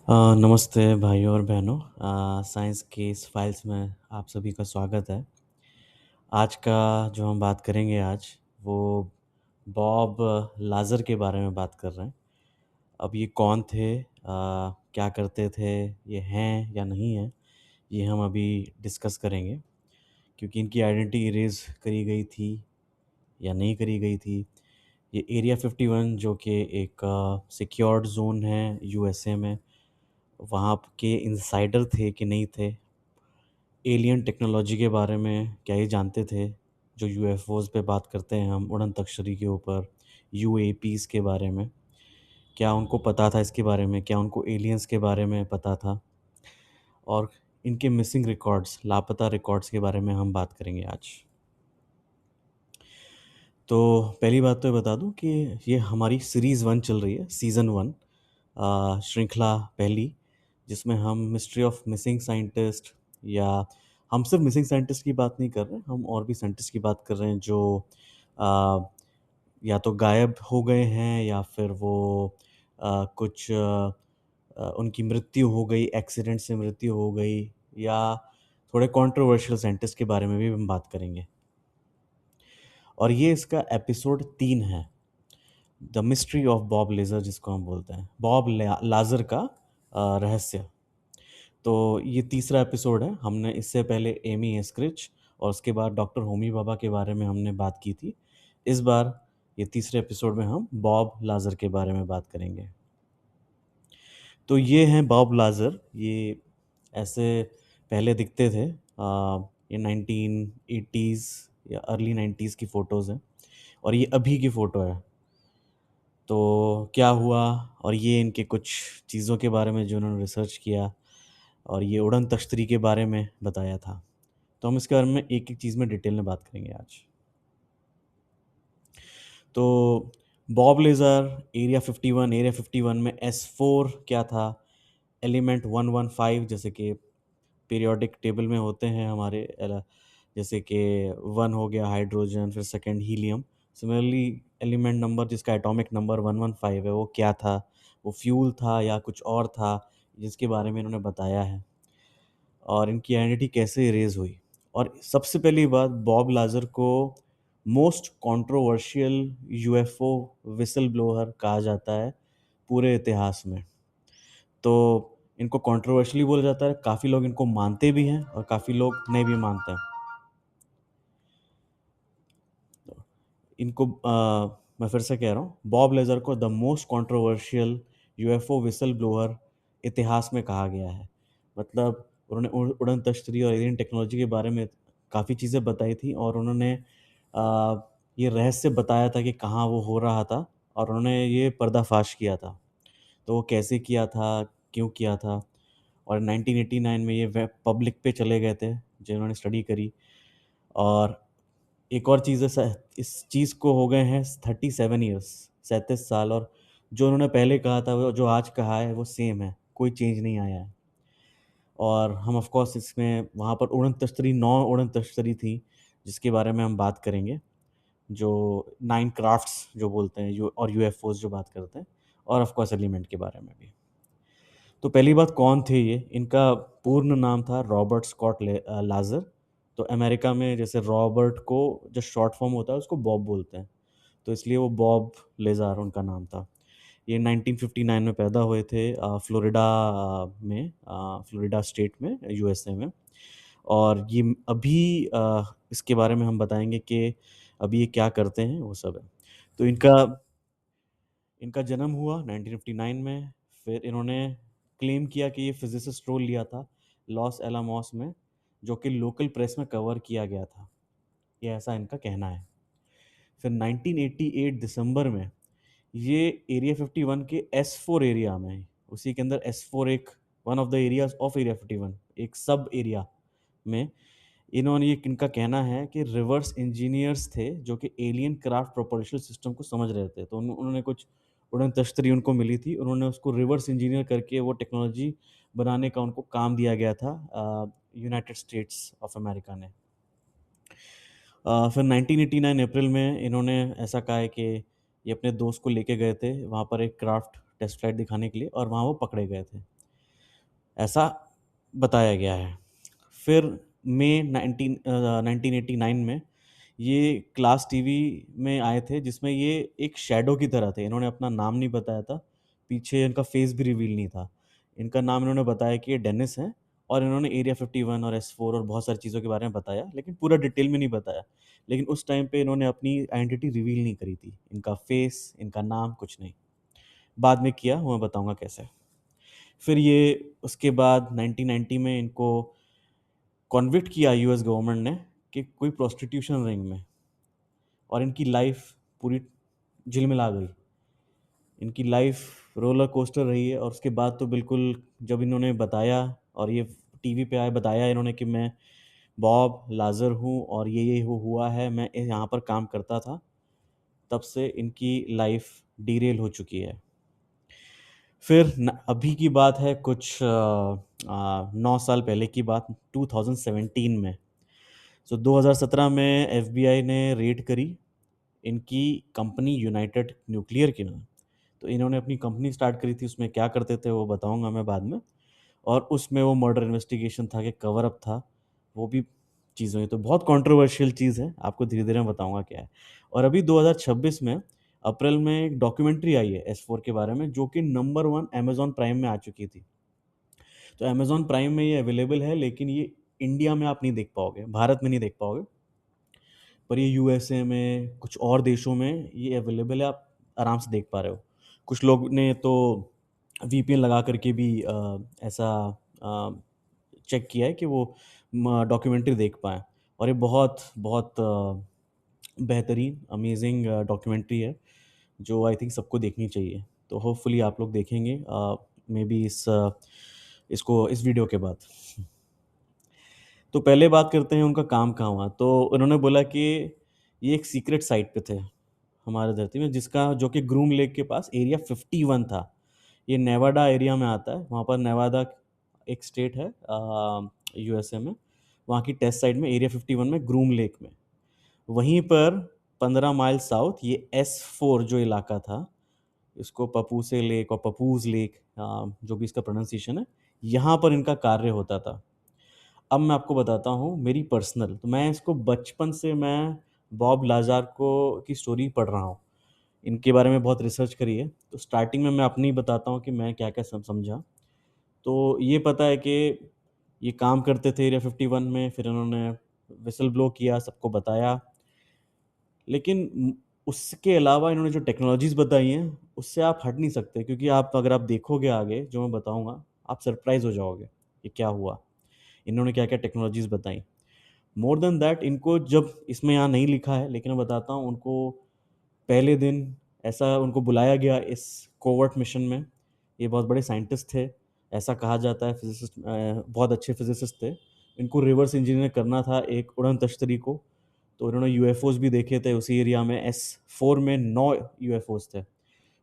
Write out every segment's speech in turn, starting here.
नमस्ते भाइयों और बहनों। साइंस की इस फाइल्स में आप सभी का स्वागत है। आज का जो हम बात करेंगे आज वो बॉब लाज़र के बारे में बात कर रहे हैं। अब ये कौन थे? क्या करते थे? ये हैं या नहीं हैं? ये हम अभी डिस्कस करेंगे क्योंकि इनकी आइडेंटिटी इरेज़ करी गई थी या नहीं करी गई थी। ये एरिया 51 जो कि एक सिक्योर्ड ज़ोन है यूएसए में, वहाँ के इनसाइडर थे कि नहीं थे? एलियन टेक्नोलॉजी के बारे में क्या ये जानते थे? जो यूएफओज़ पे बात करते हैं हम, उड़न तख्तरी के ऊपर, यूएपीज़ के बारे में, क्या उनको पता था इसके बारे में? क्या उनको एलियंस के बारे में पता था? और इनके मिसिंग रिकॉर्ड्स, लापता रिकॉर्ड्स के बारे में हम बात करेंगे आज। तो पहली बात तो ये बता दूँ कि ये हमारी सीरीज़ 1 चल रही है, सीज़न 1, श्रृंखला पहली, जिसमें हम मिस्ट्री ऑफ मिसिंग साइंटिस्ट, या हम सिर्फ मिसिंग साइंटिस्ट की बात नहीं कर रहे हैं, हम और भी साइंटिस्ट की बात कर रहे हैं जो अ, या तो गायब हो गए हैं या फिर वो कुछ उनकी मृत्यु हो गई, एक्सीडेंट से मृत्यु हो गई, या थोड़े कंट्रोवर्शियल साइंटिस्ट के बारे में भी हम बात करेंगे। और ये इसका एपिसोड 3 है, the mystery of Bob laser, जिसको हम बोलते हैं, बॉब लाज़र का रहस्य। तो ये तीसरा एपिसोड है। हमने इससे पहले एमी एस्क्रिच और उसके बाद डॉक्टर होमी भाभा के बारे में हमने बात की थी। इस बार ये तीसरे एपिसोड में हम बॉब लाज़र के बारे में बात करेंगे। तो ये हैं बॉब लाज़र। ये ऐसे पहले दिखते थे। ये 1980s या अर्ली 90s की फ़ोटोज़ हैं और ये अभी की फ़ोटो है। तो क्या हुआ, और ये इनके कुछ चीज़ों के बारे में जो उन्होंने रिसर्च किया, और ये उड़न तख्तरी के बारे में बताया था। तो हम इसके बारे में एक-एक चीज़ में डिटेल में बात करेंगे आज। तो बॉब लेज़र, एरिया 51 में एस4 क्या था? एलिमेंट 115, जैसे कि पीरियोडिक टेबल में होते हैं हमारे, जैसे कि 1 हो गया हाइड्रोजन, फिर second helium. Similarly element number जिसका एटॉमिक नंबर 115 है, वो क्या था? वो फ्यूल था या कुछ और था? जिसके बारे में इन्होंने बताया है। और इनकी आइडेंटिटी कैसे इरेज़ हुई। और सबसे पहली बात, बॉब लाज़र को most controversial UFO whistle blower कहा जाता है पूरे इतिहास में। तो इनको कंट्रोवर्शियली बोला जाता है, काफ़ी लोग इनको मानते भी हैं और काफ़ी लोग नहीं भी मानते हैं। तो इनको मैं फिर से कह रहा हूँ, बॉब लेज़र को the most controversial UFO whistle blower इतिहास में कहा गया है। मतलब उन्होंने उड़न तश्तरी और एलियन टेक्नोलॉजी के बारे में काफ़ी चीज़ें बताई थी, और उन्होंने ये रहस्य बताया था कि कहाँ वो हो रहा था, और उन्होंने ये पर्दाफ़ाश किया था। तो वो कैसे किया था, क्यों किया था, और 1989 में ये वेब पब्लिक पे चले गए थे, जिन्होंने स्टडी करी। और एक और चीज़ है, इस चीज़ को हो गए हैं 37 ईयर्स, 37 साल, और जो उन्होंने पहले कहा था, वो जो आज कहा है, वो सेम है, कोई चेंज नहीं आया है। और हम ऑफ कोर्स इसमें वहाँ पर उड़न तश्तरी 9 उड़न तश्तरी थी, जिसके बारे में हम बात करेंगे, जो 9 क्राफ्ट्स जो बोलते हैं, यू और यूएफओज़ जो बात करते हैं, और ऑफ कोर्स एलिमेंट के बारे में भी। तो पहली बात, कौन थे ये? इनका पूर्ण नाम था रॉबर्ट स्कॉट लाज़र। तो अमेरिका में जैसे रॉबर्ट को जो शॉर्ट फॉर्म होता है उसको बॉब बोलते हैं, तो इसलिए वो बॉब लेज़ार उनका नाम था। ये 1959 में पैदा हुए थे, फ्लोरिडा फ्लोरिडा स्टेट में, यूएसए में। और ये अभी इसके बारे में हम बताएँगे कि अभी ये क्या करते हैं, वो सब है। तो इनका इनका जन्म हुआ 1959 में। फिर इन्होंने क्लेम किया कि ये फिज़िसिस्ट रोल लिया था लॉस एलामॉस में, जो कि लोकल प्रेस में कवर किया गया था। ये ऐसा इनका कहना है। फिर 1988 दिसंबर में ये एरिया 51 के एस4 एरिया में, उसी के अंदर एस4 एक one of the areas of area 51, एक सब एरिया में, इन्होंने ये इनका कहना है कि रिवर्स इंजीनियर्स थे जो कि एलियन क्राफ्ट प्रोपल्शन सिस्टम को समझ रहे थे। तो उन्होंने कुछ उड़न तश्तरी उनको मिली थी, उन्होंने उसको रिवर्स इंजीनियर करके वो टेक्नोलॉजी बनाने का उनको काम दिया गया था यूनाइटेड स्टेट्स ऑफ अमेरिका ने। फिर 1989 अप्रैल में इन्होंने ऐसा कहा है कि ये अपने दोस्त को लेके गए थे वहाँ पर एक क्राफ्ट टेस्ट फ्लाइट दिखाने के लिए, और वहाँ वो पकड़े गए थे। ऐसा बताया गया है। फिर मई 1989 में ये क्लास टीवी में आए थे, जिसमें ये एक शैडो की तरह थे। इन्होंने अपना नाम नहीं बताया था, पीछे इनका फेस भी रिवील नहीं था। इनका नाम इन्होंने बताया कि ये डेनिस हैं, और इन्होंने एरिया 51 और एस-4 और बहुत सारी चीज़ों के बारे में बताया, लेकिन पूरा डिटेल में नहीं बताया। लेकिन उस टाइम पे इन्होंने अपनी आइडेंटिटी रिवील नहीं करी थी। इनका फेस, इनका नाम कुछ नहीं। बाद में किया, वो मैं बताऊँगा कैसे। फिर ये उसके बाद 1990 में इनको कॉन्विक्ट किया यूएस गवर्नमेंट ने कि कोई प्रोस्टिट्यूशन रिंग में, और इनकी लाइफ पूरी झिलमिला गई। इनकी लाइफ रोलर कोस्टर रही है, और उसके बाद तो बिल्कुल जब इन्होंने बताया और ये टीवी पे आए, बताया इन्होंने कि मैं बॉब लाज़र हूँ और ये हुआ है, मैं यहाँ पर काम करता था, तब से इनकी लाइफ डीरेल हो चुकी है। फिर अभी की बात है, कुछ 9 साल पहले की बात, 2017 में। 2017 में एफबीआई ने रेड करी इनकी कंपनी यूनाइटेड न्यूक्लियर की में। तो इन्होंने अपनी कंपनी स्टार्ट करी थी, उसमें क्या करते थे वो बताऊंगा मैं बाद में। और उसमें वो मर्डर इन्वेस्टिगेशन था कि कवर अप था, वो भी चीज़ हुई। तो बहुत कंट्रोवर्शियल चीज़ है, आपको धीरे धीरे मैं बताऊंगा क्या है। और अभी 2026 में अप्रैल में एक डॉक्यूमेंट्री आई है S4 के बारे में, जो कि नंबर 1 अमेज़न प्राइम में आ चुकी थी। तो अमेज़न प्राइम में ये अवेलेबल है, लेकिन ये इंडिया में आप नहीं देख पाओगे, भारत में नहीं देख पाओगे। पर ये यूएसए में, कुछ और देशों में ये अवेलेबल है, आप आराम से देख पा रहे हो। कुछ लोग ने तो वीपीएन लगा करके भी ऐसा चेक किया है कि वो डॉक्यूमेंट्री देख पाएँ। और ये बहुत बहुत बेहतरीन अमेजिंग डॉक्यूमेंट्री है, जो आई थिंक सबको देखनी चाहिए। तो होपफुली आप लोग देखेंगे मे बी इसको इस वीडियो के बाद। तो पहले बात करते हैं उनका काम कहाँ हुआ। तो उन्होंने बोला कि ये एक सीक्रेट साइट पे थे हमारे धरती में, जिसका जो कि ग्रूम लेक के पास एरिया 51 था। ये नेवाडा एरिया में आता है, वहाँ पर नेवादा एक स्टेट है यूएसए में। वहाँ की टेस्ट साइट में एरिया 51 में ग्रूम लेक में, वहीं पर 15 माइल साउथ ये S4 जो इलाका था, इसको पपूसे लेक और पपूज लेक, जो भी इसका प्रोनाउंसिएशन है, यहाँ पर इनका कार्य होता था। अब मैं आपको बताता हूँ मेरी पर्सनल, तो मैं इसको बचपन से मैं बॉब लाज़ार को की स्टोरी पढ़ रहा हूँ। इनके बारे में बहुत रिसर्च करी है। तो स्टार्टिंग में मैं अपनी बताता हूँ कि मैं क्या-क्या समझा। तो ये पता है कि ये काम करते थे एरिया 51 में, फिर इन्होंने व्हिसल ब्लो किया, सबको बताया। लेकिन उसके अलावा इन्होंने जो टेक्नोलॉजीज़ बताई हैं, उससे आप हट नहीं सकते, क्योंकि आप अगर आप देखोगे आगे जो मैं बताऊँगा, आप सरप्राइज़ हो जाओगे, कि क्या हुआ? इन्होंने क्या-क्या टेक्नोलॉजीज़ बताई। मोर देन दैट, इनको जब इसमें यहाँ नहीं लिखा है, लेकिन मैं बताता हूँ, उनको पहले दिन ऐसा उनको बुलाया गया इस कोवर्ट मिशन में। ये बहुत बड़े साइंटिस्ट थे, ऐसा कहा जाता है, फिज़िसिस्ट बहुत अच्छे फिज़िसिस्ट थे। इनको रिवर्स इंजीनियर करना था एक उड़न तश्तरी को, तो इन्होंने यूएफओज़ भी देखे थे उसी एरिया में। S4 में 9 यूएफओज़ थे।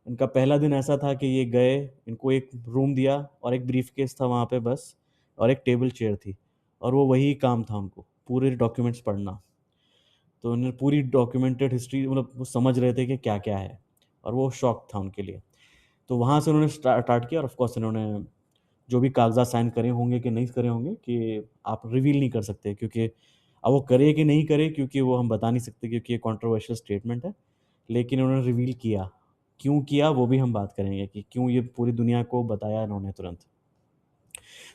इनका पहला दिन ऐसा था कि ये गए, इनको एक रूम दिया और एक ब्रीफ़केस था वहाँ पे बस, और एक टेबल चेयर थी, और वो वही काम था उनको, पूरे डॉक्यूमेंट्स पढ़ना। तो उन्होंने पूरी डॉक्यूमेंटेड हिस्ट्री, मतलब वो समझ रहे थे कि क्या-क्या है, और वो शॉक था उनके लिए। तो वहाँ से उन्होंने स्टार्ट किया, और ऑफ़ कोर्स इन्होंने जो भी कागज़ात साइन करे होंगे कि नहीं करे होंगे, कि आप रिवील नहीं कर सकते, क्योंकि अब वो करे कि नहीं करे, क्योंकि वो हम बता नहीं सकते, क्योंकि ये कंट्रोवर्शियल स्टेटमेंट है। लेकिन उन्होंने रिवील किया। क्यों किया वो भी हम बात करेंगे, कि क्यों ये पूरी दुनिया को बताया इन्होंने तुरंत।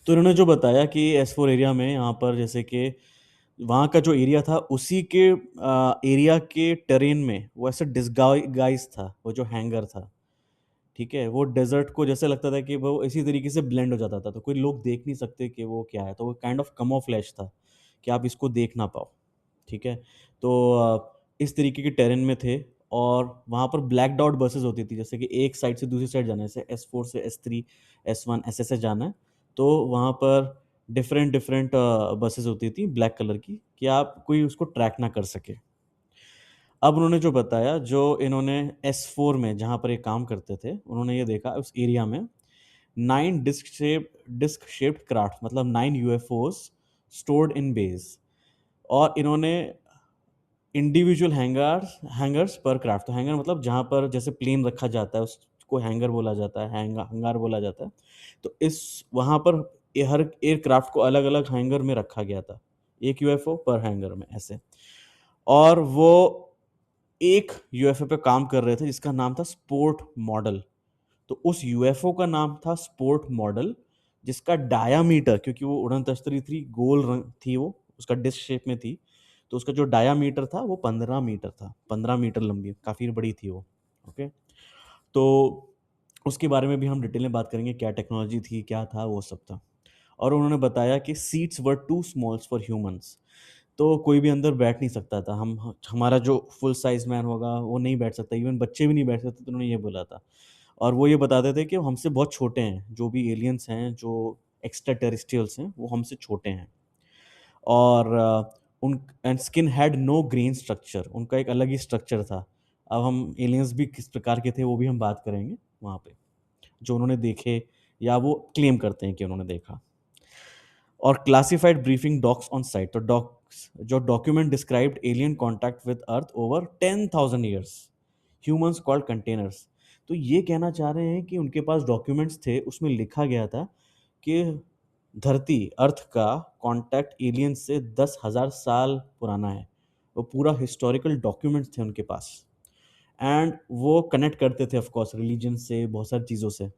तो इन्होंने जो बताया कि S4 एरिया में, यहाँ पर जैसे कि वहाँ का जो एरिया था, उसी के एरिया के टेरेन में वो ऐसे गाइज़ था, वो जो हैंगर था, ठीक है? वो डेज़र्ट को जैसे लगता था कि वो इसी तरीके से ब्लेंड हो जाता था, तो कोई लोग देख नहीं सकते कि वो क्या है, तो वो काइंड ऑफ कैमोफ्लेज था, कि आप इसको देख ना पाओ, ठीक है? तो इस तरीके के टेरेन में थे, और वहाँ पर ब्लैक डॉट बसेज़ होती थी, जैसे कि एक साइड से दूसरी साइड जाना है, जैसे S4 से S3, S1 ऐसे-ऐसे जाना है, तो वहाँ पर डिफरेंट बसेज़ होती थी ब्लैक कलर की, कि आप कोई उसको ट्रैक ना कर सके। अब उन्होंने जो बताया, जो इन्होंने S4 में जहाँ पर ये काम करते थे, उन्होंने ये देखा उस एरिया में 9 डिस्क शेप्ड क्राफ्ट, मतलब 9 यूएफओज़ स्टोर्ड इन बेज़, और इन्होंने इंडिविजुअल हैंगर्स पर क्राफ्ट, तो हैंगर मतलब जहाँ पर जैसे प्लेन रखा जाता है, उसको हैंगर बोला जाता है, हैंगार बोला जाता है। तो इस वहाँ पर हर एयरक्राफ्ट को अलग अलग हैंगर में रखा गया था, एक यूएफओ पर हैंगर में ऐसे। और वो एक यूएफओ पे काम कर रहे थे जिसका नाम था स्पोर्ट मॉडल। तो उस यूएफओ का नाम था स्पोर्ट मॉडल, जिसका डायामीटर, क्योंकि वो उड़न तस्तरी थी, गोल रंग थी, वो उसका डिस्क शेप में थी, तो उसका जो डायामीटर था वो 15 मीटर था, 15 मीटर लंबी, काफ़ी बड़ी थी वो। ओके, तो उसके बारे में भी हम डिटेल में बात करेंगे, क्या टेक्नोलॉजी थी, क्या था, वो सब था। और उन्होंने बताया कि seats were too smalls for humans, तो कोई भी अंदर बैठ नहीं सकता था। हमारा जो फुल साइज मैन होगा वो नहीं बैठ सकता, इवन बच्चे भी नहीं बैठ सकते, तो उन्होंने ये बोला था। और वो ये बताते थे कि वो हमसे बहुत छोटे हैं, जो भी एलियंस हैं, जो एक्स्ट्रा टेरेस्ट्रियल्स हैं, वो हमसे छोटे हैं। और उन and skin had no grain structure, उनका एक अलग ही स्ट्रक्चर था। अब हम एलियंस भी किस प्रकार के थे वो भी हम बात करेंगे वहाँ पे, जो उन्होंने देखे या वो क्लेम करते हैं कि उन्होंने देखा। और classified briefing docs on site, तो डॉक्स जो document described alien contact with Earth over 10,000 years, humans called containers. तो ये कहना चाह रहे हैं कि उनके पास डॉक्यूमेंट्स थे, उसमें लिखा गया था कि धरती, अर्थ का कांटेक्ट एलियन से 10,000 साल पुराना है। वो पूरा हिस्टोरिकल डॉक्यूमेंट्स थे उनके पास। एंड वो कनेक्ट करते थे ऑफ कोर्स रिलीजन से, बहुत सारी चीज़ों से।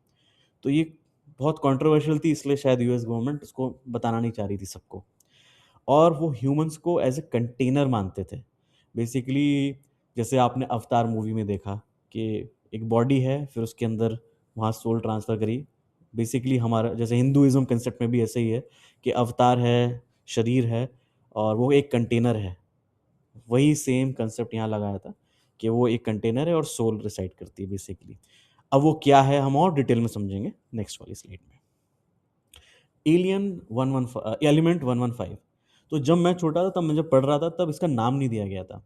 तो ये बहुत कंट्रोवर्शियल थी, इसलिए शायद यूएस गवर्नमेंट इसको बताना नहीं चाह रही थी सबको। और वो ह्यूमंस को एज ए कंटेनर मानते थे बेसिकली। जैसे आपने अवतार मूवी में देखा कि एक बॉडी है, फिर उसके अंदर वहाँ सोल ट्रांसफ़र करी। बेसिकली हमारा जैसे हिंदुइज्म कंसेप्ट में भी ऐसे ही है कि अवतार है, शरीर है, और वो एक कंटेनर है। वही सेम कंसेप्ट यहाँ लगाया था कि वो एक कंटेनर है और सोल रिसाइड करती है बेसिकली। अब वो क्या है हम और डिटेल में समझेंगे नेक्स्ट वाली स्लाइड में। Alien 115, element 115। तो जब मैं छोटा था, तब मैं जब पढ़ रहा था, तब इसका नाम नहीं दिया गया था।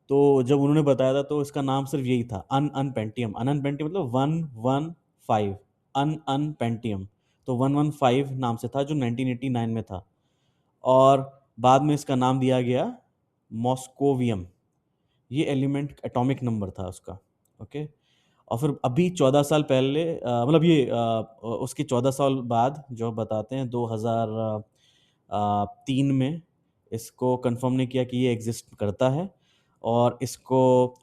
तो जब उन्होंने बताया था तो इसका नाम सिर्फ यही था, अन पेंटियम। अन पेंटियम मतलब 115, अन पेंटियम। तो 115 नाम से था, जो 1989 में था। और बाद में इसका नाम दिया गया मॉस्कोवियम। ये एलिमेंट एटॉमिक नंबर था उसका। ओके, और फिर अभी 14 साल पहले मतलब ये उसके 14 साल बाद जो बताते हैं 2003 में इसको कंफर्म नहीं किया कि ये एग्जिस्ट करता है। और इसको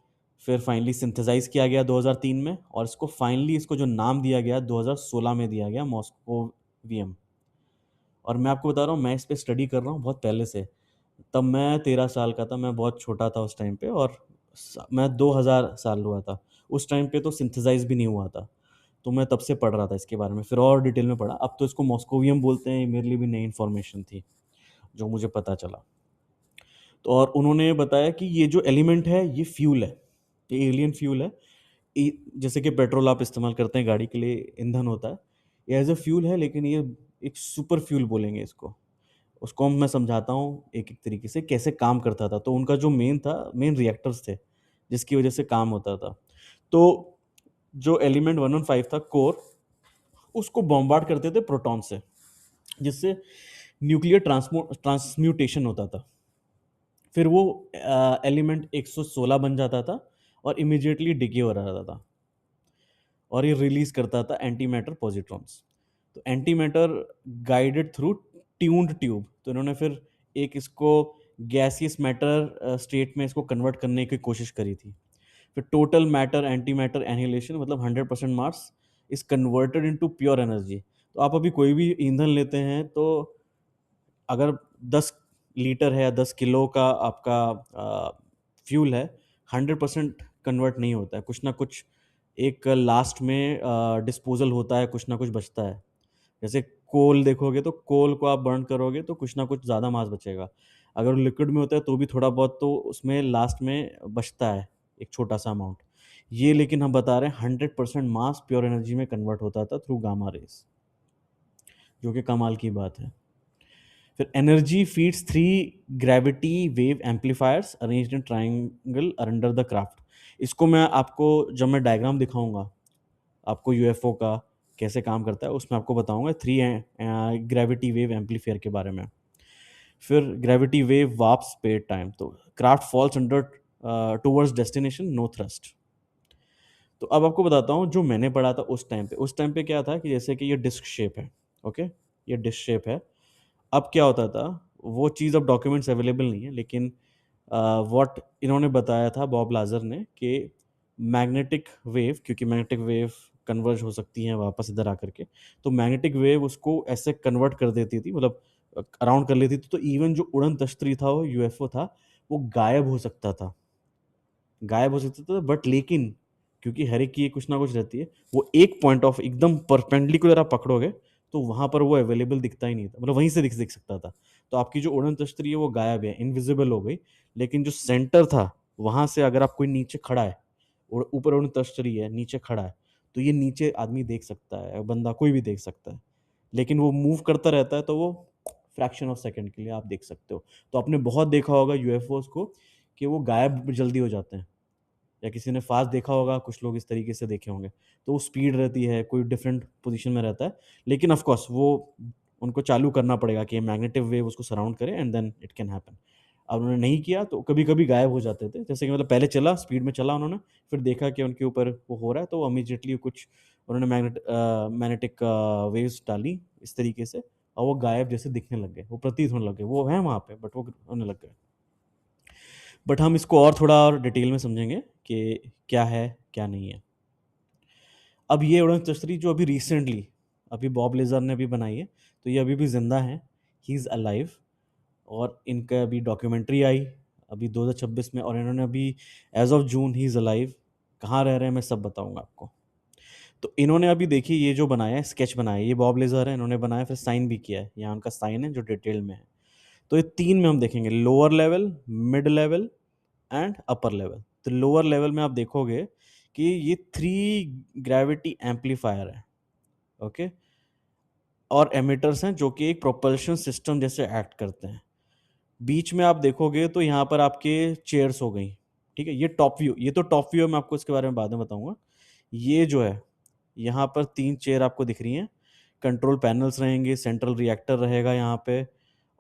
फिर फाइनली सिंथेसाइज किया गया 2003 में, और इसको फाइनली इसको जो नाम दिया गया 2016 में दिया गया मॉस्कोवियम। और मैं आपको बता रहा हूँ, मैं इस पे स्टडी कर रहा हूँ बहुत पहले से। तब मैं 13 साल का था, मैं बहुत छोटा था उस टाइम पे। और मैं 2000 साल हुआ था उस टाइम पे, तो सिंथेसाइज भी नहीं हुआ था। तो मैं तब से पढ़ रहा था इसके बारे में, फिर और डिटेल में पढ़ा। अब तो इसको मॉस्कोवियम बोलते हैं, ये मेरे लिए भी नई इन्फॉर्मेशन थी जो मुझे पता चला। तो और उन्होंने बताया कि ये जो एलिमेंट है ये फ्यूल है, ये एलियन फ्यूल है। जैसे कि पेट्रोल आप इस्तेमाल करते हैं गाड़ी के लिए, ईंधन होता है, ये एज ए फ्यूल है, लेकिन ये एक सुपर फ्यूल बोलेंगे इसको। उसको मैं समझाता हूँ एक-एक तरीके से कैसे काम करता था। तो उनका जो मेन था, मेन रिएक्टर्स थे, जिसकी वज़ह से काम होता था। तो जो एलिमेंट 115 था कोर, उसको बॉम्बार्ड करते थे प्रोटॉन से, जिससे न्यूक्लियर ट्रांसम्यूटेशन होता था। फिर वो एलिमेंट 116 बन जाता था और इमीडिएटली डिके हो रहा था। और ये रिलीज़ करता था एंटी मैटर पॉजिट्रॉन्स। तो anti matter guided through tuned tube. तो इन्होंने फिर एक इसको गैसियस मैटर स्टेट में इसको कन्वर्ट करने की कोशिश करी थी। फिर total matter anti matter annihilation, मतलब 100% mass is converted into pure energy. तो आप अभी कोई भी ईंधन लेते हैं, तो अगर 10 लीटर है या 10 किलो का आपका फ्यूल है, 100% कन्वर्ट नहीं होता है, कुछ ना कुछ एक लास्ट में डिस्पोजल होता है, कुछ ना कुछ बचता है। जैसे कोल देखोगे, तो कोल को आप बर्न करोगे तो कुछ ना कुछ ज़्यादा मास बचेगा। अगर लिक्विड में होता है तो भी थोड़ा बहुत तो उसमें लास्ट में बचता है, एक छोटा-सा अमाउंट। ये लेकिन हम बता रहे हैं 100% मास प्योर एनर्जी में कन्वर्ट होता था थ्रू गामा रेज़, जो कि कमाल की बात है। फिर energy feeds 3 gravity wave amplifiers arranged in triangle under the craft. इसको मैं आपको जब मैं डायग्राम दिखाऊँगा आपको यूएफओ का कैसे काम करता है, उसमें आपको बताऊँगा 3 ग्रेविटी वेव एम्पलीफायर के बारे में। फिर gravity wave warp space time, तो craft falls under towards destination, no thrust. तो अब आपको बताता हूँ जो मैंने पढ़ा था उस टाइम पे। उस टाइम पे क्या था कि जैसे कि ये डिस्क शेप है, ओके? ये डिश शेप है। अब क्या होता था, वो चीज़ अब डॉक्यूमेंट्स अवेलेबल नहीं है, लेकिन व्हाट इन्होंने बताया था बॉब लाज़र ने कि मैग्नेटिक वेव, क्योंकि मैग्नेटिक वेव कन्वर्ज हो सकती हैं वापस इधर आकर के, तो मैग्नेटिक वेव उसको ऐसे कन्वर्ट कर देती थी, मतलब अराउंड कर लेती थी, तो इवन जो उड़न तश्तरी था, वो यूएफओ था, वो गायब हो सकता था। गायब हो सकता था, बट लेकिन क्योंकि हर एक की कुछ ना कुछ रहती है, वो एक पॉइंट ऑफ एकदम परपेंडिकुलर आप पकड़ोगे, तो वहाँ पर वो अवेलेबल दिखता ही नहीं था, मतलब वहीं से दिख दिख सकता था। तो आपकी जो उड़न तश्तरी है वो गायब है, इनविजिबल हो गई, लेकिन जो सेंटर था, वहाँ से अगर आप कोई नीचे खड़ा है, और ऊपर उड़न तश्तरी है, नीचे खड़ा है, तो ये नीचे आदमी देख सकता है, बंदा कोई भी देख सकता है। लेकिन वो मूव करता रहता है, तो वो फ्रैक्शन ऑफ सेकंड के लिए आप देख सकते हो। तो आपने बहुत देखा होगा यूएफओज़ को कि वो गायब जल्दी हो जाते हैं। या किसी ने फ़ास्ट देखा होगा, कुछ लोग इस तरीके से देखे होंगे। तो वो स्पीड रहती है, कोई डिफरेंट पोज़ीशन में रहता है। लेकिन ऑफ़ कोर्स वो उनको चालू करना पड़ेगा कि मैग्नेटिक वेव उसको सराउंड करे and then it can happen. अब उन्होंने नहीं किया तो कभी-कभी गायब हो जाते थे। जैसे कि मतलब पहले चला, स्पीड में चला उन्होंने, फिर देखा कि उनके ऊपर वो हो रहा है, तो इमीडिएटली कुछ उन्होंने मैग्नेटिक वेव्स डाली इस तरीके से, और वो गायब जैसे दिखने लग गए। वो प्रतीत होने लग गए। वो हैं वहाँ पे, बट वो होने लग गए। बट हम इसको और थोड़ा और डिटेल में समझेंगे कि क्या है, क्या नहीं है। अब ये उड़न तश्तरी जो अभी रिसेंटली अभी बॉब लेज़र ने अभी बनाई है, तो ये अभी भी ज़िंदा हैं, ही इज़ अलाइव, और इनका अभी डॉक्यूमेंट्री आई अभी 2026 में, और इन्होंने अभी as of June he is alive. कहाँ रह रहे हैं मैं सब बताऊँगा आपको। तो इन्होंने अभी देखिए ये जो बनाया है, स्केच बनाया है, ये बॉब लेज़र है, इन्होंने बनाया फिर साइन भी किया है। यहाँ उनका साइन है जो डिटेल में है। तो ये 3 में हम देखेंगे, lower level, mid level and upper level. तो लोअर लेवल में आप देखोगे कि ये 3 ग्रेविटी एम्पलीफायर है, ओके? और एमिटर्स हैं जो कि एक प्रोपल्शन सिस्टम जैसे एक्ट करते हैं। बीच में आप देखोगे तो यहाँ पर आपके चेयर्स हो गई, ठीक है? ये टॉप व्यू, ये तो टॉप व्यू है, मैं आपको इसके बारे में बाद में बताऊँगा। ये जो है, यहाँ पर 3 चेयर आपको दिख रही हैं, कंट्रोल पैनल्स रहेंगे, सेंट्रल रिएक्टर रहेगा यहाँ पे,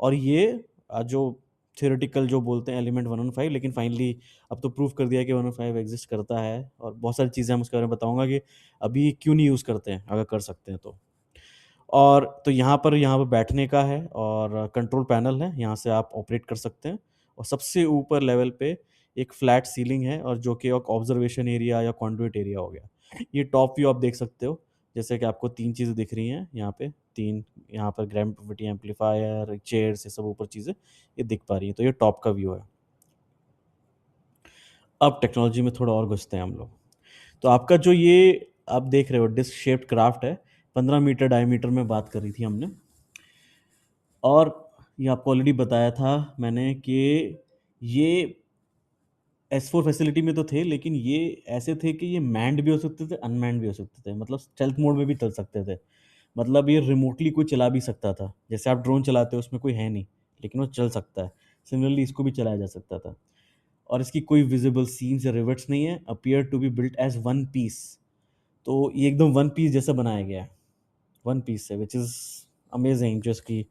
और ये जो थ्योरेटिकल जो बोलते हैं एलिमेंट 115, लेकिन फाइनली अब तो प्रूव कर दिया है कि 115 एग्ज़िस्ट करता है, और बहुत सारी चीज़ें हम उसके बारे में बताऊँगा कि अभी क्यों नहीं यूज़ करते हैं, अगर कर सकते हैं तो। और तो यहाँ पर बैठने का है, और कंट्रोल पैनल है, यहाँ से आप ऑपरेट कर सकते हैं, और सबसे ऊपर लेवल पे एक फ्लैट सीलिंग है, और जो कि एक ऑब्जर्वेशन एरिया या कंडुइट एरिया हो गया। ये टॉप व्यू आप देख सकते हो, जैसे कि आपको 3 चीज़ें दिख रही हैं यहाँ पे, 3 यहाँ पर ग्रेविटी एम्पलीफायर, चेयर्स, ये सब ऊपर चीज़ें ये दिख पा रही हैं, तो ये टॉप का व्यू है। अब टेक्नोलॉजी में थोड़ा और घुसते हैं हम लोग। तो आपका जो ये आप देख रहे हो डिस्क शेप्ड क्राफ्ट है, 15 मीटर डायमीटर में बात करी थी हमने। और ये आपको ऑलरेडी बताया था मैंने कि ये एस4 फैसिलिटी में तो थे, लेकिन ये ऐसे थे कि ये मैन्ड भी हो सकते थे, अनमैन्ड भी हो सकते थे, मतलब स्टेल्थ मोड में भी चल सकते थे। मतलब ये रिमोटली कोई चला भी सकता था। जैसे आप ड्रोन चलाते हो, उसमें कोई है नहीं, लेकिन वो चल सकता है। सिमिलरली इसको भी चलाया जा सकता था, और इसकी कोई विजिबल सीम्स या रिवेट्स नहीं है, appear to be built as one piece. तो ये एकदम वन पीस जैसा बनाया गया है, वन पीस है, व्हिच इज़ अमेजिंग जो इसकी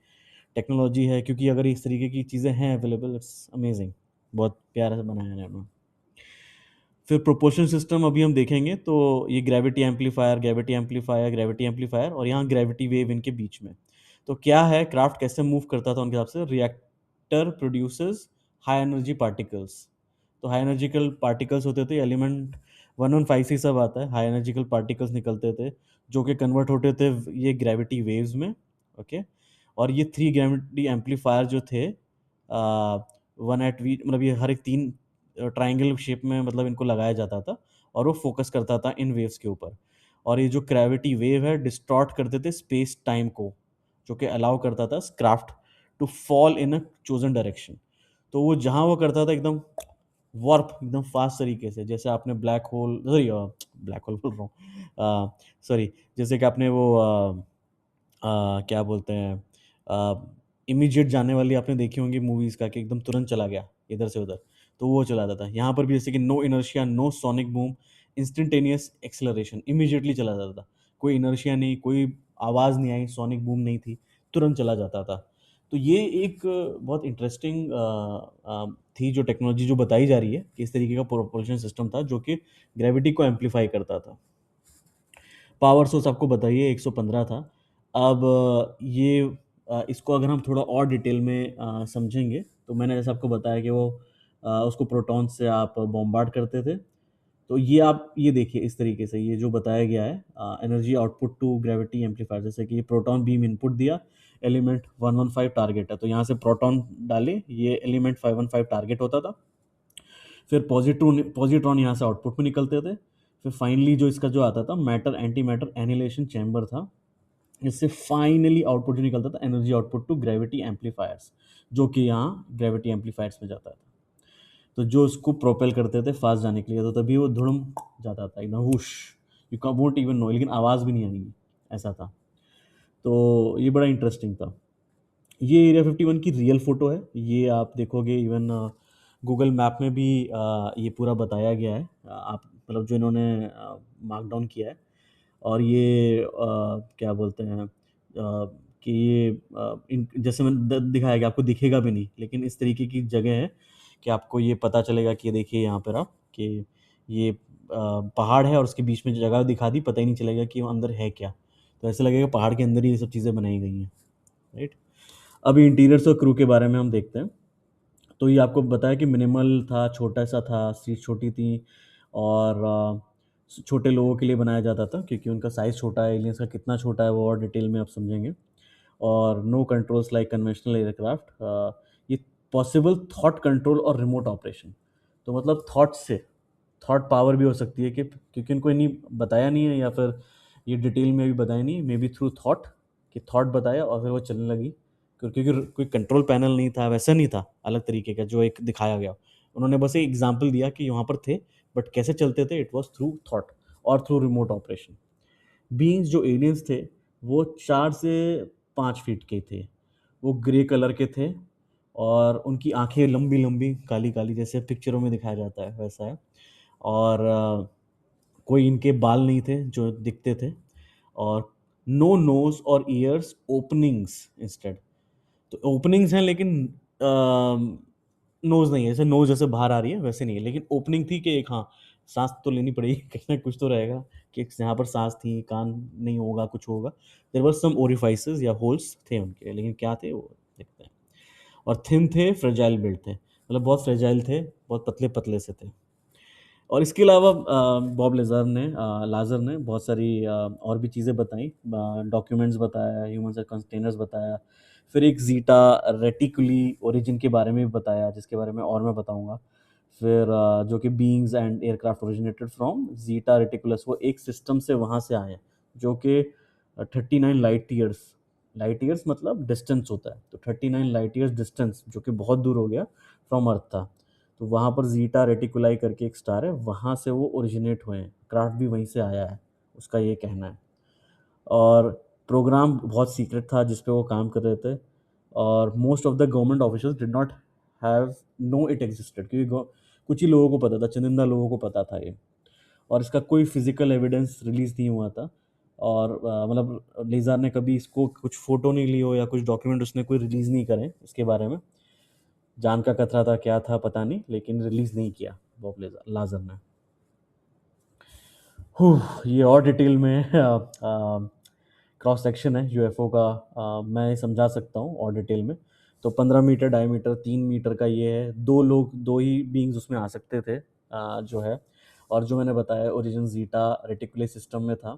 टेक्नोलॉजी है, क्योंकि अगर इस तरीके की चीज़ें हैं अवेलेबल, इट्स अमेजिंग। बहुत प्यारा से बनाया है इन्होंने। फिर प्रोपोर्शन सिस्टम अभी हम देखेंगे, तो ये gravity amplifier, gravity amplifier, gravity amplifier, और यहाँ ग्रेविटी वेव इनके बीच में। तो क्या है, क्राफ्ट कैसे मूव करता था उनके हिसाब से, reactor produces high energy particles. तो हाई एनर्जिकल पार्टिकल्स होते थे, एलिमेंट 115 से सब आता है, हाई एनर्जिकल पार्टिकल्स निकलते थे, जो कि कन्वर्ट होते थे ये ग्रेविटी वेव्स में, ओके? और ये 3 ग्रेविटी एम्पलीफायर जो थे, 1 एट वी, मतलब ये हर एक 3 ट्रायंगल शेप में, मतलब इनको लगाया जाता था, और वो फ़ोकस करता था इन वेव्स के ऊपर। और ये जो ग्रेविटी वेव है, डिस्टॉर्ट करते थे स्पेस टाइम को, जो कि अलाउ करता था craft to fall in a chosen direction. तो वो जहाँ वो करता था एकदम वार्प, एकदम फ़ास्ट तरीके से, जैसे आपने black hole, sorry black hole बोल रहा हूँ, सॉरी, जैसे कि आपने वो क्या बोलते हैं, इमीडिएट जाने वाली आपने देखी होंगी मूवीज़ का, कि एकदम तुरंत चला गया इधर से उधर, तो वो चला जाता है। यहाँ पर भी जैसे कि no inertia, no sonic boom, instantaneous acceleration, immediately चला जाता था। कोई इनर्शिया नहीं, कोई आवाज़ नहीं आई, सोनिक बूम नहीं थी, तुरंत चला जाता था। तो ये एक बहुत इंटरेस्टिंग थी जो टेक्नोलॉजी जो बताई जा रही है, कि इस तरीके का प्रोपल्शन सिस्टम था जो कि ग्रेविटी को एम्प्लीफाई करता था। पावर सोर्स आपको बताइए 115 था। अब इसको अगर हम थोड़ा और डिटेल में समझेंगे, तो मैंने जैसे आपको बताया कि वो उसको प्रोटॉन से आप बॉम्बार्ड करते थे। तो ये आप ये देखिए इस तरीके से, ये जो बताया गया है, energy output to gravity amplifier, जैसे कि प्रोटॉन बीम इनपुट दिया, एलिमेंट 115 टारगेट है, तो यहाँ से प्रोटॉन डाले, ये एलिमेंट 515 टारगेट होता था। फिर पॉजिट्रॉन यहाँ से आउटपुट में निकलते थे। फिर फाइनली जो इसका जो आता था matter anti matter annihilation chamber था, इससे फाइनली आउटपुट जो निकलता था energy output to gravity amplifiers, जो कि यहाँ ग्रेविटी एम्पलीफायर्स में जाता था। तो जो उसको प्रोपेल करते थे फास्ट जाने के लिए, तो तभी वो धुड़म जाता था एकदम हुश, यू का वोंट इवन नो, लेकिन आवाज़ भी नहीं आएगी, ऐसा था। तो ये बड़ा इंटरेस्टिंग था। ये एरिया 51 की रियल फोटो है, ये आप देखोगे इवन गूगल मैप में भी ये पूरा बताया गया है, आप मतलब जो इन्होंने मार्क डाउन किया है। और ये क्या बोलते हैं, कि ये जैसे मैंने दिखाया कि आपको दिखेगा भी नहीं, लेकिन इस तरीके की जगह है कि आपको ये पता चलेगा कि देखिए यहाँ पर आप कि ये पहाड़ है और उसके बीच में जो जगह दिखा दी, पता ही नहीं चलेगा कि वो अंदर है क्या। तो ऐसा लगेगा पहाड़ के अंदर ही ये सब चीज़ें बनाई गई हैं, राइट। अभी इंटीरियर्स और क्रू के बारे में हम देखते हैं। तो ये आपको बताया कि मिनिमल था, छोटा-सा था, सीट छोटी थी, और छोटे लोगों के लिए बनाया जाता था क्योंकि उनका साइज़ छोटा है, एलियंस का कितना छोटा है वो और डिटेल में आप समझेंगे। और no controls like conventional aircraft, ये पॉसिबल थॉट कंट्रोल और रिमोट ऑपरेशन। तो मतलब थॉट से, थॉट पावर भी हो सकती है कि क्योंकि उनको इन्हीं बताया नहीं है, या फिर ये डिटेल में भी बताया नहीं, मे बी थ्रू थॉट, कि थॉट बताया और फिर वो चलने लगी। क्योंकि कोई कंट्रोल पैनल नहीं था, वैसा नहीं था, अलग तरीके का जो एक दिखाया गया। उन्होंने बस एक एग्जांपल दिया कि यहाँ पर थे, बट कैसे चलते थे, इट वाज थ्रू थॉट और थ्रू रिमोट ऑपरेशन। बीइंग्स जो एलियंस थे, वो 4 से 5 फीट के थे। वो ग्रे कलर के थे और उनकी आँखें लंबी-लंबी, काली-काली, जैसे पिक्चरों में दिखाया जाता है, वैसा है। और कोई इनके बाल नहीं थे जो दिखते थे, और नो नोज़ और ईयर्स ओपनिंग्स इंस्टेड। तो ओपनिंग्स हैं लेकिन नोज़ नहीं है, जैसे नोज़ जैसे बाहर आ रही है वैसे नहीं है, लेकिन ओपनिंग थी कि एक हाँ, साँस तो लेनी पड़ेगी कहीं न कुछ तो रहेगा, कि एक यहाँ पर साँस थी, कान नहीं होगा, कुछ होगा। देयर वर सम ओरिफाइसेस या होल्स थे उनके, लेकिन क्या थे वो देखते हैं। और थिन थे, फ्रेजाइल बिल्ड थे, मतलब बहुत फ्रेजाइल थे, बहुत पतले-पतले से थे। और इसके अलावा बॉब लाज़र ने बहुत सारी और भी चीज़ें बताई, डॉक्यूमेंट्स बताया, ह्यूमन से कंटेनर्स बताया, फिर एक ज़ीटा रेटिकुली ओरिजिन के बारे में भी बताया, जिसके बारे में और मैं बताऊँगा। फिर जो कि beings and aircraft originated from Zeta Reticulus, वो एक सिस्टम से वहाँ से आए हैं, जो कि 39 लाइट ईयर्स मतलब डिस्टेंस होता है, तो 39 लाइट ईयर्स डिस्टेंस, जो कि बहुत दूर हो गया, फ्रॉम अर्थ था। तो वहाँ पर ज़ीटा रेटिकुलाई करके एक स्टार है, वहाँ से वो ओरिजिनेट हुए हैं, क्राफ्ट भी वहीं से आया है, उसका ये कहना है। और प्रोग्राम बहुत सीक्रेट था जिस पे वो काम कर रहे थे, और most of the government officials did not have know it existed, क्योंकि कुछ ही लोगों को पता था, चुनिंदा लोगों को पता था ये। और इसका कोई फिजिकल एविडेंस रिलीज़ नहीं हुआ था, और मतलब लेज़र ने कभी इसको कुछ फ़ोटो नहीं ली हो या कुछ डॉक्यूमेंट उसने कोई रिलीज़ नहीं करे इसके बारे में। जान का खतरा था, क्या था पता नहीं, लेकिन रिलीज़ नहीं किया बॉब लाज़र ने। ये और डिटेल में क्रॉस सेक्शन है यूएफओ का, मैं समझा सकता हूँ और डिटेल में। तो 15 मीटर डायमीटर, 3 मीटर का ये है, 2 लोग, 2 ही बीइंग्स उसमें आ सकते थे, जो है। और जो मैंने बताया ओरिजिन ज़ीटा रेटिकुलर सिस्टम में था।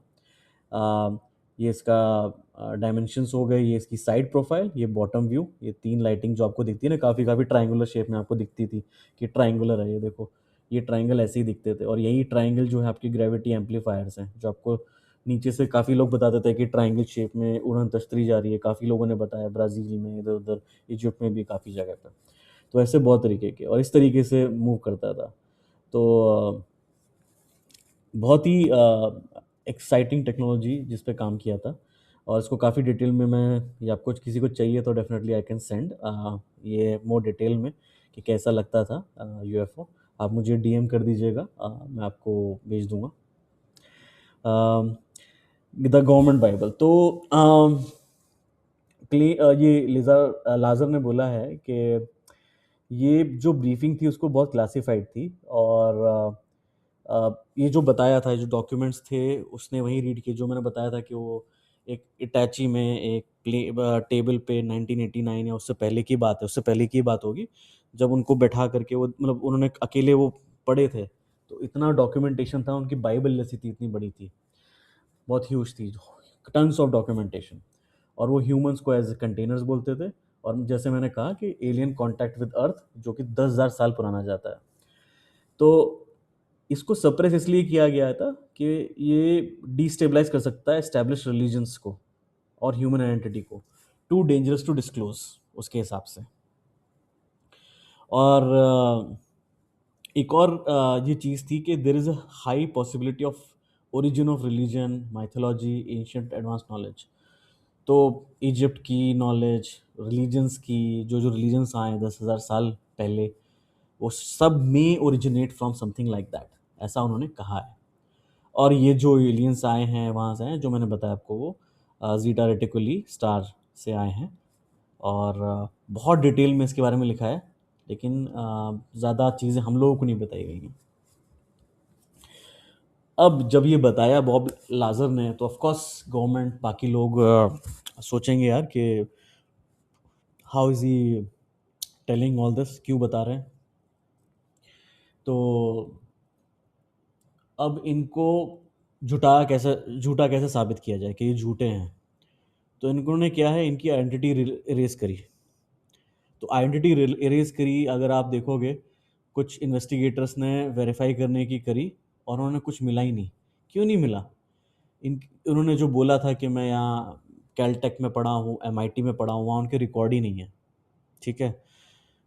ये इसका डायमेंशंस हो गए, ये इसकी साइड प्रोफाइल, ये बॉटम व्यू, ये 3 लाइटिंग जो आपको दिखती है ना, काफ़ी ट्रायंगुलर शेप में आपको दिखती थी कि ट्रायंगुलर है, ये देखो, ये ट्रायंगल ऐसे ही दिखते थे। और यही ट्रायंगल जो है आपकी ग्रेविटी एम्पलीफायर्स हैं, जो आपको नीचे से काफ़ी लोग बताते थे कि ट्रायंगल शेप में उड़न तश्तरी जा रही है, काफ़ी लोगों ने बताया, ब्राज़ील में, इधर-उधर, इजिप्ट में भी काफ़ी जगह पे। तो ऐसे बहुत तरीके के, और इस तरीके से मूव करता था। तो बहुत ही एक्साइटिंग टेक्नोलॉजी जिस पे काम किया था, और इसको काफ़ी डिटेल में मैं, या आपको किसी को चाहिए तो डेफ़िनेटली आई कैन सेंड ये मोर डिटेल में, कि कैसा लगता था यूएफओ। आप मुझे डीएम कर दीजिएगा, मैं आपको भेज दूँगा। द गवर्नमेंट बाइबल, तो ये लाज़र ने बोला है कि ये जो ब्रीफिंग थी उसको बहुत क्लासिफाइड थी, और ये जो बताया था, जो डॉक्यूमेंट्स थे उसने वही रीड किए, जो मैंने बताया था कि वो एक इटैची में एक टेबल पे 1989 या उससे पहले की बात है, उससे पहले की बात होगी, जब उनको बैठा करके वो मतलब उन्होंने अकेले वो पढ़े थे, तो इतना डॉक्यूमेंटेशन था, उनकी बाइबल जैसी थी, इतनी बड़ी थी, बहुत ह्यूज थी, टन्स ऑफ डॉक्यूमेंटेशन। और वो ह्यूमंस को एज कंटेनर्स बोलते थे। और जैसे मैंने कहा कि एलियन कॉन्टैक्ट विद अर्थ जो कि 10,000 साल पुराना जाता है, तो इसको सप्रेस इसलिए किया गया था कि ये डिस्टेबलाइज कर सकता है एस्टैब्लिश रिलीजन्स को और ह्यूमन आइडेंटिटी को, टू डेंजरस टू डिस्क्लोज उसके हिसाब से। और एक और ये चीज़ थी कि there is a high possibility of origin of religion, mythology, ancient advance knowledge. तो इजिप्ट की नॉलेज, रिलीजन्स की, जो रिलीजन्स आए 10,000 साल पहले, वो सब में originate from something like that, ऐसा उन्होंने कहा है। और ये जो एलियंस आए हैं वहाँ से हैं, जो मैंने बताया आपको, वो ज़ीटा रेटिकुली स्टार से आए हैं। और बहुत डिटेल में इसके बारे में लिखा है, लेकिन ज़्यादा चीज़ें हम लोगों को नहीं बताई गई हैं। अब जब ये बताया बॉब लाजर ने, तो ऑफ कोर्स गवर्नमेंट, बाकी लोग सोचेंगे यार कि how is he telling all this, क्यों बता रहे हैं। तो अब इनको झूठा कैसे साबित किया जाए कि ये झूठे हैं। तो इन्होंने क्या है, इनकी आइडेंटिटी इरेज करी। तो आइडेंटिटी इरेज करी, अगर आप देखोगे, कुछ इन्वेस्टिगेटर्स ने वेरीफाई करने की करी और उन्होंने कुछ मिला ही नहीं। क्यों नहीं मिला? उन्होंने जो बोला था कि मैं यहाँ कैलटेक में पढ़ा हूँ, एमआईटी में पढ़ा हूँ, वहाँ उनके रिकॉर्ड ही नहीं है। ठीक है,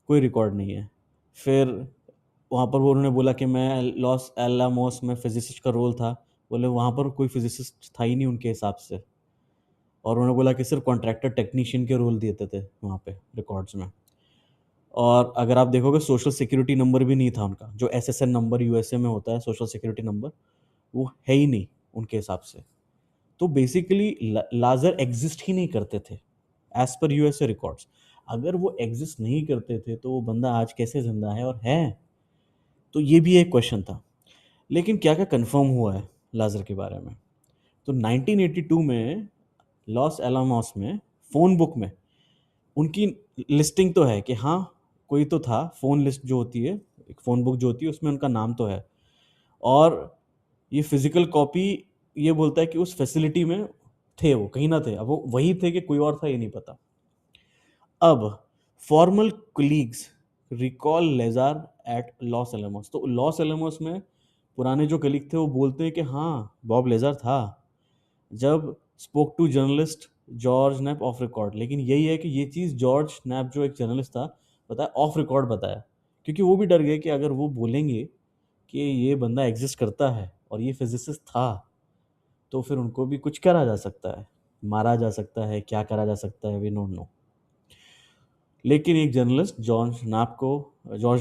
कोई रिकॉर्ड नहीं है। फिर वहाँ पर वो उन्होंने बोला कि मैं लॉस एलामोस में फिजिसिस्ट का रोल था, बोले वहाँ पर कोई फिजिसिस्ट था ही नहीं उनके हिसाब से। और उन्होंने बोला कि सिर्फ कॉन्ट्रैक्टर टेक्नीशियन के रोल देते थे वहाँ पे रिकॉर्ड्स में। और अगर आप देखोगे, सोशल सिक्योरिटी नंबर भी नहीं था उनका, जो एसएसएन नंबर यूएसए में होता है, सोशल सिक्योरिटी नंबर, वो है ही नहीं उनके हिसाब से। तो बेसिकली लाजर एग्जिस्ट ही नहीं करते थे एज पर यूएसए रिकॉर्ड्स। अगर वो एग्जिस्ट नहीं करते थे तो वो बंदा आज कैसे जिंदा है और है? तो ये भी एक क्वेश्चन था। लेकिन क्या क्या कंफर्म हुआ है लाजर के बारे में? तो 1982 में लॉस एलामोस में फ़ोन बुक में उनकी लिस्टिंग तो है कि हाँ, कोई तो था। फ़ोन लिस्ट जो होती है, एक फ़ोन बुक जो होती है, उसमें उनका नाम तो है। और ये फिजिकल कॉपी ये बोलता है कि उस फैसिलिटी में थे, वो कहीं ना थे। अब वो वही थे कि कोई और था, ये नहीं पता। अब former colleagues recall Lazar at Los Alamos, तो लॉस एलमोस में पुराने जो कलीग थे वो बोलते हैं कि हाँ, बॉब लेजर था, जब spoke to journalist George Knapp off record. लेकिन यही है कि ये चीज़ जॉर्ज नैप जो एक जर्नलिस्ट था, बताया ऑफ रिकॉर्ड बताया, क्योंकि वो भी डर गए कि अगर वो बोलेंगे कि ये बंदा एग्जिस्ट करता है और ये फिजिसिस्ट था, तो फिर उनको भी कुछ करा जा सकता है, मारा जा सकता है, क्या करा जा सकता है, वी डोंट नो। लेकिन एक जर्नलिस्ट जॉर्ज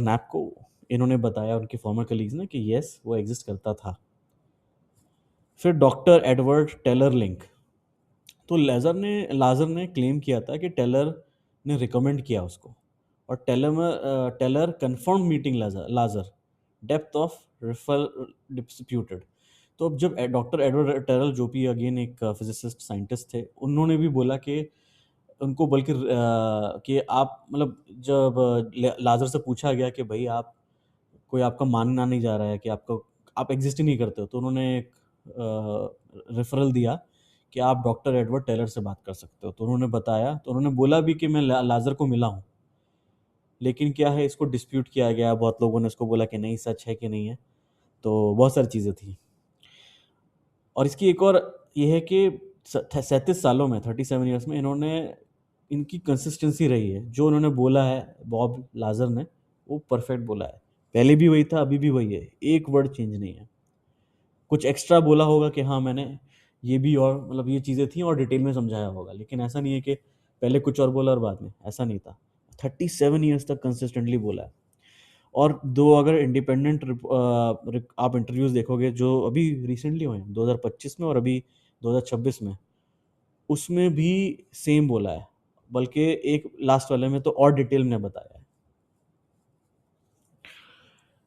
नैप को इन्होंने बताया, उनके फॉर्मर कलीग्स ने, कि यस, वो एग्जिस्ट करता था। फिर डॉक्टर एडवर्ड टेलर लिंक, तो लाजर ने क्लेम किया था कि टेलर ने रिकमेंड किया उसको, और Teller confirm meeting Lazar depth of refer disputed. तो अब जब डॉक्टर एडवर्ड टेलर, जो भी अगेन एक फिजिसिस्ट साइंटिस्ट थे, उन्होंने भी बोला कि उनको, बल्कि कि आप मतलब, जब लाजर से पूछा गया कि भाई आप, कोई आपका मानना नहीं जा रहा है कि आपका, आप एग्जिस्ट ही नहीं करते हो, तो उन्होंने एक रेफरल दिया कि आप डॉक्टर एडवर्ड टेलर से बात कर सकते हो। तो उन्होंने बताया, तो उन्होंने बोला भी कि मैं लाजर को मिला हूँ। लेकिन क्या है, इसको डिस्प्यूट किया गया, बहुत लोगों ने इसको बोला कि नहीं, सच है कि नहीं है। तो बहुत सारी चीज़ें थी। और इसकी एक और ये है कि 37 सालों में, 37 ईयर्स में, इन्होंने, इनकी कंसिस्टेंसी रही है, जो उन्होंने बोला है बॉब लाजर ने, वो परफेक्ट बोला है। पहले भी वही था, अभी भी वही है, एक वर्ड चेंज नहीं है। कुछ एक्स्ट्रा बोला होगा कि हाँ, मैंने ये भी, और मतलब ये चीज़ें थी और डिटेल में समझाया होगा, लेकिन ऐसा नहीं है कि पहले कुछ और बोला और बाद में, ऐसा नहीं था। 37 ईयर्स तक कंसिस्टेंटली बोला है। और दो अगर इंडिपेंडेंट आप इंटरव्यूज देखोगे जो अभी रिसेंटली हुए हैं, 2025 में और अभी 2026 में, उसमें भी सेम बोला है, बल्कि एक लास्ट वाले में तो और डिटेल में बताया है।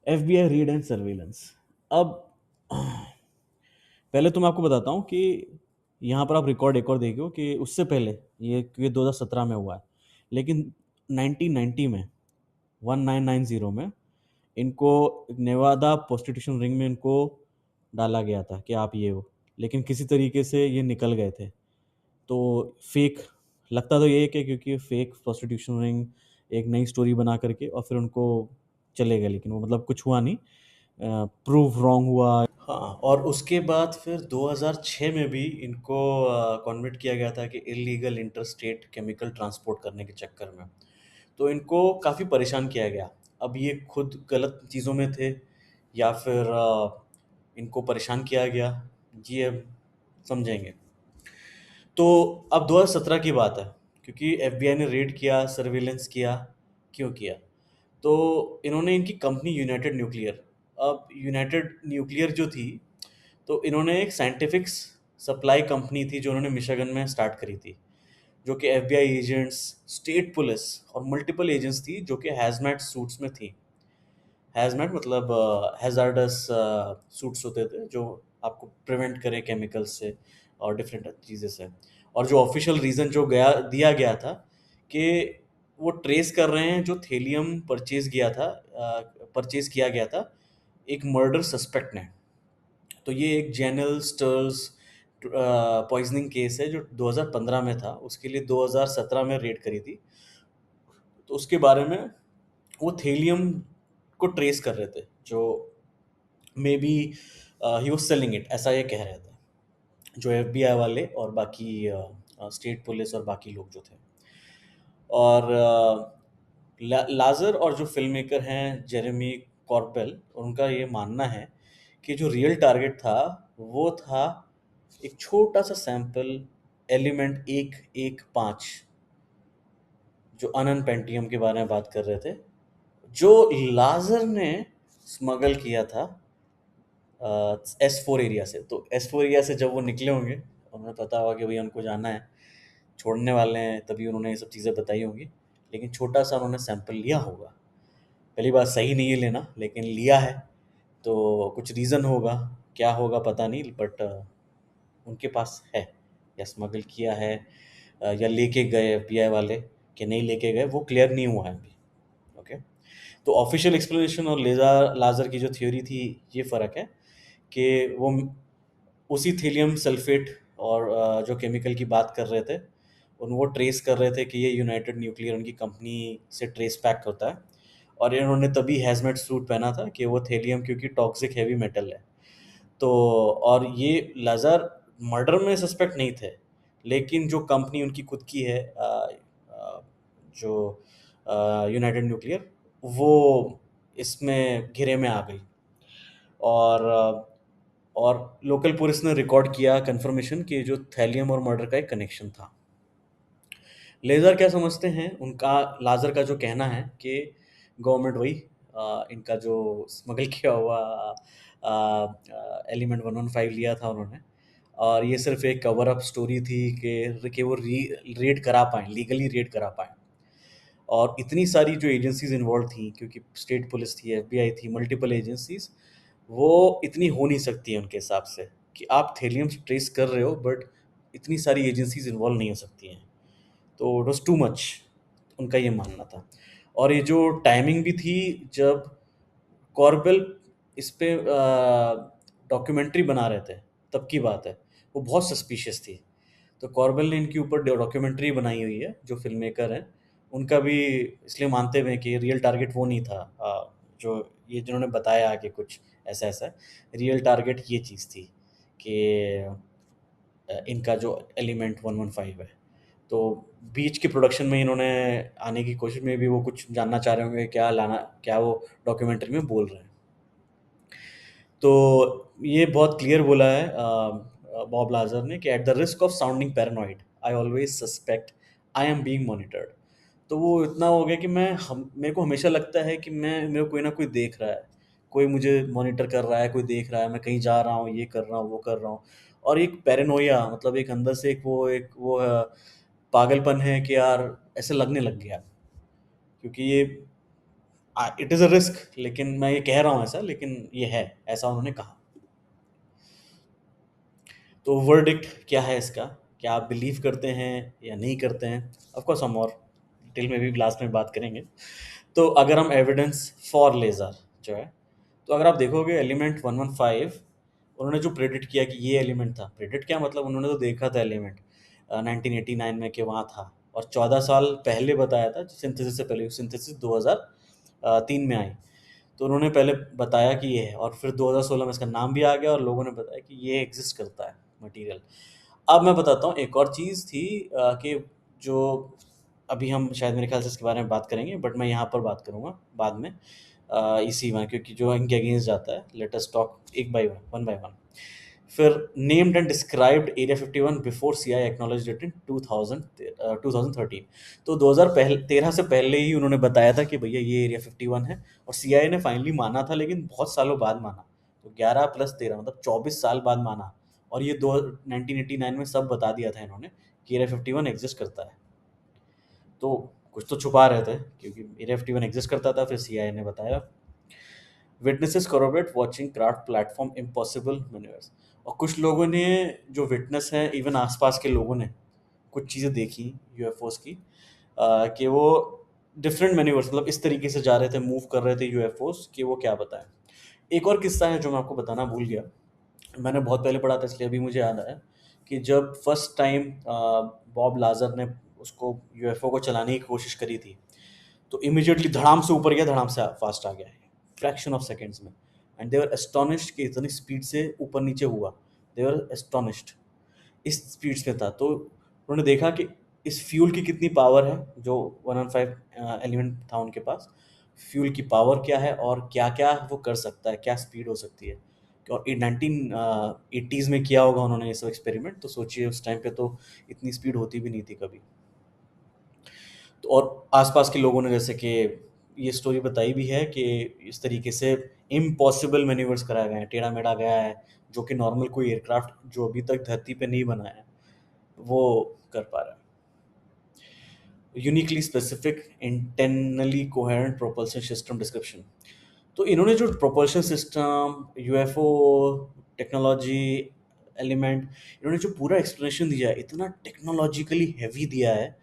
FBI read and surveillance. अब पहले तो मैं आपको बताता हूँ कि यहाँ पर आप रिकॉर्ड एक और देखो कि उससे पहले ये 2017 में हुआ है, लेकिन 1990 में 1990 में इनको नेवादा प्रोस्टिट्यूशन रिंग में इनको डाला गया था कि आप ये हो, लेकिन किसी तरीके से ये निकल गए थे। तो फेक लगता तो ये है कि क्योंकि फेक प्रोस्टिट्यूशन रिंग एक नई स्टोरी बना करके और फिर उनको चले गए, लेकिन वो मतलब कुछ हुआ नहीं, प्रूव रॉन्ग हुआ। हाँ, और उसके बाद फिर 2006 में भी इनको कॉन्विक्ट किया गया था कि इलीगल इंटरस्टेट केमिकल ट्रांसपोर्ट करने के चक्कर में। तो इनको काफ़ी परेशान किया गया। अब ये खुद गलत चीज़ों में थे या फिर इनको परेशान किया गया, जी अब समझेंगे। तो अब 2017 की बात है, क्योंकि एफबीआई ने रेड किया, सर्विलेंस किया। क्यों किया? तो इन्होंने इनकी कंपनी यूनाइटेड न्यूक्लियर, अब यूनाइटेड न्यूक्लियर जो थी, तो इन्होंने एक साइंटिफिक सप्लाई कंपनी थी जो उन्होंने मिशिगन में स्टार्ट करी थी, जो कि एफबीआई एजेंट्स, स्टेट पुलिस और मल्टीपल एजेंट्स थी जो कि हैजमैट सूट्स में थी। हैजमैट मतलब हैजार्डस सूट्स होते थे जो आपको प्रिवेंट करें केमिकल्स से और डिफरेंट चीज़ें से। और जो ऑफिशियल रीज़न जो दिया गया था कि वो ट्रेस कर रहे हैं जो थेलियम परचेज किया गया था एक मर्डर सस्पेक्ट ने। तो ये एक जेनरल स्टर्स पॉइजनिंग केस है जो 2015 में था, उसके लिए 2017 में रेड करी थी। तो उसके बारे में वो थेलियम को ट्रेस कर रहे थे, जो may be he was selling it, ऐसा ये कह रहे थे जो एफबीआई वाले और बाकी स्टेट पुलिस और बाकी लोग जो थे। और लाजर और जो फिल्म मेकर हैं जेरेमी कॉर्पेल, उनका ये मानना है कि जो रियल टारगेट था वो था एक छोटा सा सैंपल एलिमेंट 115, जो अनन पेंटियम के बारे में बात कर रहे थे, जो लाजर ने स्मगल किया था S4 एरिया से। तो S4 एरिया से जब वो निकले होंगे, उन्हें पता होगा कि भैया उनको जाना है, छोड़ने वाले हैं, तभी उन्होंने ये सब चीज़ें बताई होंगी। लेकिन छोटा सा उन्होंने सैंपल लिया होगा। पहली बात, सही नहीं है लेना, लेकिन लिया है तो कुछ रीज़न होगा, क्या होगा पता नहीं, बट उनके पास है, या स्मगल किया है या लेके गए एफबीआई वाले कि नहीं लेके गए, वो क्लियर नहीं हुआ है अभी। ओके, तो ऑफिशियल एक्सप्लेनेशन और लेज़र लाजर की जो थ्योरी थी, ये फ़र्क है कि वो उसी थीलियम सल्फेट और जो केमिकल की बात कर रहे थे, उन वो ट्रेस कर रहे थे कि ये यूनाइटेड न्यूक्लियर उनकी कंपनी से ट्रेस बैक होता है। और इन्होंने तभी हैजमेट सूट पहना था कि वो थेलियम क्योंकि टॉक्सिक हैवी मेटल है। तो और ये लाज़र मर्डर में सस्पेक्ट नहीं थे, लेकिन जो कंपनी उनकी खुद की है जो यूनाइटेड न्यूक्लियर, वो इसमें घेरे में आ गई। और और लोकल पुलिस ने रिकॉर्ड किया कंफर्मेशन कि जो थैलियम और मर्डर का एक कनेक्शन था। लेज़र क्या समझते हैं, उनका लाजर का जो कहना है कि गवर्नमेंट वही इनका जो स्मगल किया हुआ एलिमेंट 115 लिया था उन्होंने, और ये सिर्फ एक कवर अप स्टोरी थी कि वो रेड करा पाएँ, लीगली रेड करा पाएँ। और इतनी सारी जो एजेंसीज़ इन्वॉल्व थी, क्योंकि स्टेट पुलिस थी, एफबीआई थी, मल्टीपल एजेंसीज़, वो इतनी हो नहीं सकती है उनके हिसाब से कि आप थेलियम ट्रेस कर रहे हो, बट इतनी सारी एजेंसीज़ इन्वॉल्व नहीं हो सकती हैं। तो इट वाज़ टू मच, उनका ये मानना था। और ये जो टाइमिंग भी थी जब कॉर्बेल इस पे डॉक्यूमेंट्री बना रहे थे, तब की बात है। वो बहुत सस्पिशियस थी। तो कॉर्बेल ने इनके ऊपर डॉक्यूमेंट्री बनाई हुई है, जो फ़िल्म मेकर हैं, उनका भी इसलिए मानते हुए हैं कि रियल टारगेट वो नहीं था, जो ये जिन्होंने बताया कि कुछ ऐसा-ऐसा है। रियल टारगेट ये चीज़ थी कि इनका जो एलिमेंट 115 है। तो बीच के प्रोडक्शन में इन्होंने आने की कोशिश में भी वो कुछ जानना चाह रहे होंगे, क्या वो डॉक्यूमेंट्री में बोल रहे हैं। तो ये बहुत क्लियर बोला है बॉब लाजर ने कि at the risk of sounding paranoid, I always suspect I am being monitored. तो वो इतना हो गया कि मेरे को हमेशा लगता है कि मेरे को कोई ना कोई देख रहा है, कोई मुझे मॉनिटर कर रहा है, कोई देख रहा है, मैं कहीं जा रहा हूँ, ये कर रहा हूँ, वो कर रहा हूँ। और एक पैरानोया, मतलब एक अंदर से एक वो पागलपन है कि यार ऐसे लगने लग गया, क्योंकि ये इट इज़ अ रिस्क, लेकिन मैं ये कह रहा हूँ ऐसा, लेकिन ये है ऐसा उन्होंने कहा। तो वर्डिक्ट क्या है इसका? क्या आप बिलीव करते हैं या नहीं करते हैं? ऑफ कोर्स हम और डिटेल में भी लास्ट में बात करेंगे। तो अगर हम एविडेंस फॉर लेज़र जो है, तो अगर आप देखोगे एलिमेंट 115, उन्होंने जो प्रेडिक्ट किया कि ये एलिमेंट था, प्रेडिक्ट क्या मतलब, उन्होंने तो देखा था एलिमेंट 1989 में कि वहाँ था, और 14 साल पहले बताया था सिंथेसिस से पहले। सिंथेसिस 2003 में आई, तो उन्होंने पहले बताया कि ये है, और फिर 2016 में इसका नाम भी आ गया और लोगों ने बताया कि ये एग्जिस्ट करता है मटेरियल। अब मैं बताता हूँ एक और चीज़ थी कि जो अभी हम शायद मेरे ख्याल से इसके बारे में बात करेंगे, बट मैं यहाँ पर बात करूँगा बाद में इसी में, क्योंकि जो इनके अगेंस्ट जाता है। लेट अस टॉक एक बाय वन बाय वन। फिर named and described area 51 before CI acknowledged it in 2013। तो 2013 से पहले ही उन्होंने बताया था कि भैया ये एरिया 51 है, और सीआईए ने फाइनली माना था, लेकिन बहुत सालों बाद माना। तो 11 प्लस 13 मतलब 24 साल बाद माना। और ये दो 1989 में सब बता दिया था इन्होंने कि एरिया 51 एग्जिस्ट करता है। तो कुछ तो छुपा रहे थे, क्योंकि एरिया 51 एग्जिस्ट करता था, फिर सीआईए ने बताया। Witnesses corroborate watching craft platform impossible manoeuvres. और कुछ लोगों ने, जो विटनेस हैं, इवन आसपास के लोगों ने कुछ चीज़ें देखी यूएफओस की, कि वो डिफरेंट मैन्यूअर्स, मतलब इस तरीके से जा रहे थे, मूव कर रहे थे यूएफओस, कि वो क्या बताएं। एक और किस्सा है जो मैं आपको बताना भूल गया, मैंने बहुत पहले पढ़ा था इसलिए अभी मुझे याद आया, कि जब फर्स्ट टाइम बॉब लाजर ने उसको यूएफओ को चलाने की कोशिश करी थी, तो इमीडिएटली धड़ाम से ऊपर गया, धड़ाम से फास्ट आ गया, फ्रैक्शन ऑफ सेकेंड्स में। एंड दे वर एस्टोनिश्ड कि इतनी स्पीड से ऊपर नीचे हुआ। दे वर एस्टोनिश्ड, इस स्पीड से था। तो उन्होंने देखा कि इस फ्यूल की कितनी पावर है, जो 115 एलिमेंट था उनके पास, फ्यूल की पावर क्या है और क्या क्या वो कर सकता है, क्या स्पीड हो सकती है। और 1980s में किया होगा उन्होंने ये सब एक्सपेरिमेंट, तो सोचिए उस टाइम पे तो इतनी स्पीड होती भी नहीं थी कभी। तो और आसपास के लोगों ने जैसे कि ये स्टोरी बताई भी है कि इस तरीके से इम्पॉसिबल मैन्यूवर्स कराए गए हैं, टेढ़ा मेढ़ा गया है, जो कि नॉर्मल कोई एयरक्राफ्ट जो अभी तक धरती पे नहीं बना है वो कर पा रहा है। Uniquely specific internally coherent propulsion system description. तो इन्होंने जो propulsion system, UFO technology, element, इन्होंने जो पूरा एक्सप्लेनेशन दिया है, इतना टेक्नोलॉजिकली हैवी दिया है,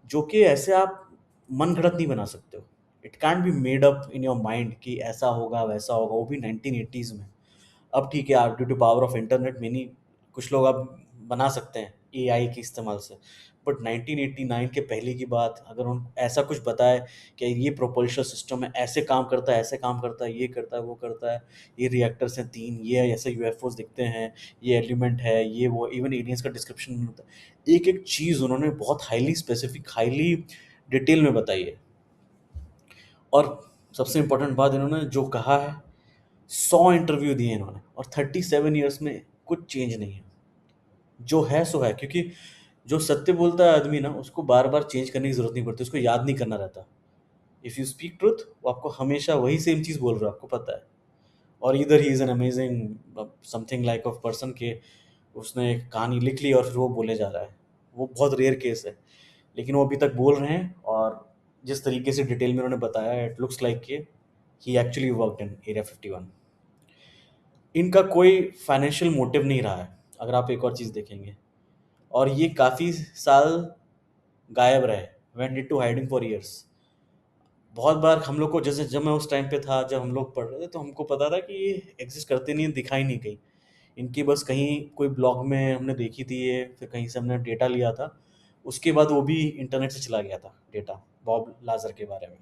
जो कि ऐसे आप मन घड़त नहीं बना सकते हो। It cantt be made up in your mind कि ऐसा होगा वैसा होगा, वो भी 1980s में। अब ठीक है, आप due to power of internet many कुछ लोग अब बना सकते हैं एआई के इस्तेमाल से, बट 1989 के पहले की बात, अगर उन ऐसा कुछ बताए कि ये प्रोपल्शन सिस्टम है, ऐसे काम करता है, ऐसे काम करता है, ये करता है, वो करता है, ये रिएक्टर्स हैं 3, ये ऐसे यूएफओस दिखते हैं, ये एलिमेंट है, ये वो, इवन एलियंस का डिस्क्रिप्शन होता है, एक एक चीज़ उन्होंने बहुत हाईली स्पेसिफिक, हाईली डिटेल में बताई है। और सबसे इम्पोर्टेंट बात, इन्होंने जो कहा है, 100 इंटरव्यू दिए इन्होंने, और 37 ईयर्स में कुछ चेंज नहीं है। जो है सो है, क्योंकि जो सत्य बोलता है आदमी ना, उसको बार बार चेंज करने की जरूरत नहीं पड़ती, उसको याद नहीं करना रहता। इफ़ यू स्पीक ट्रुथ, वो आपको हमेशा वही सेम चीज़ बोल रहा है, आपको पता है। और इधर he is an amazing something like of person के, उसने एक कहानी लिख ली और फिर वो बोले जा रहा है। वो बहुत रेयर केस है, लेकिन वो अभी तक बोल रहे हैं। और जिस तरीके से डिटेल में उन्होंने बताया, इट लुक्स लाइक कि ही एक्चुअली वर्कड इन एरिया 51। इनका कोई फाइनेंशियल मोटिव नहीं रहा है, अगर आप एक और चीज़ देखेंगे। और ये काफ़ी साल गायब रहे, went into hiding for years. बहुत बार हम लोग को, जैसे जब मैं उस टाइम पे था, जब हम लोग पढ़ रहे थे, तो हमको पता था कि ये एग्जिस्ट करते नहीं, दिखाई नहीं कहीं। इनकी बस कहीं कोई ब्लॉग में हमने देखी थी ये, फिर कहीं से हमने डेटा लिया था, उसके बाद वो भी इंटरनेट से चला गया था डेटा, बॉब लाजर के बारे में।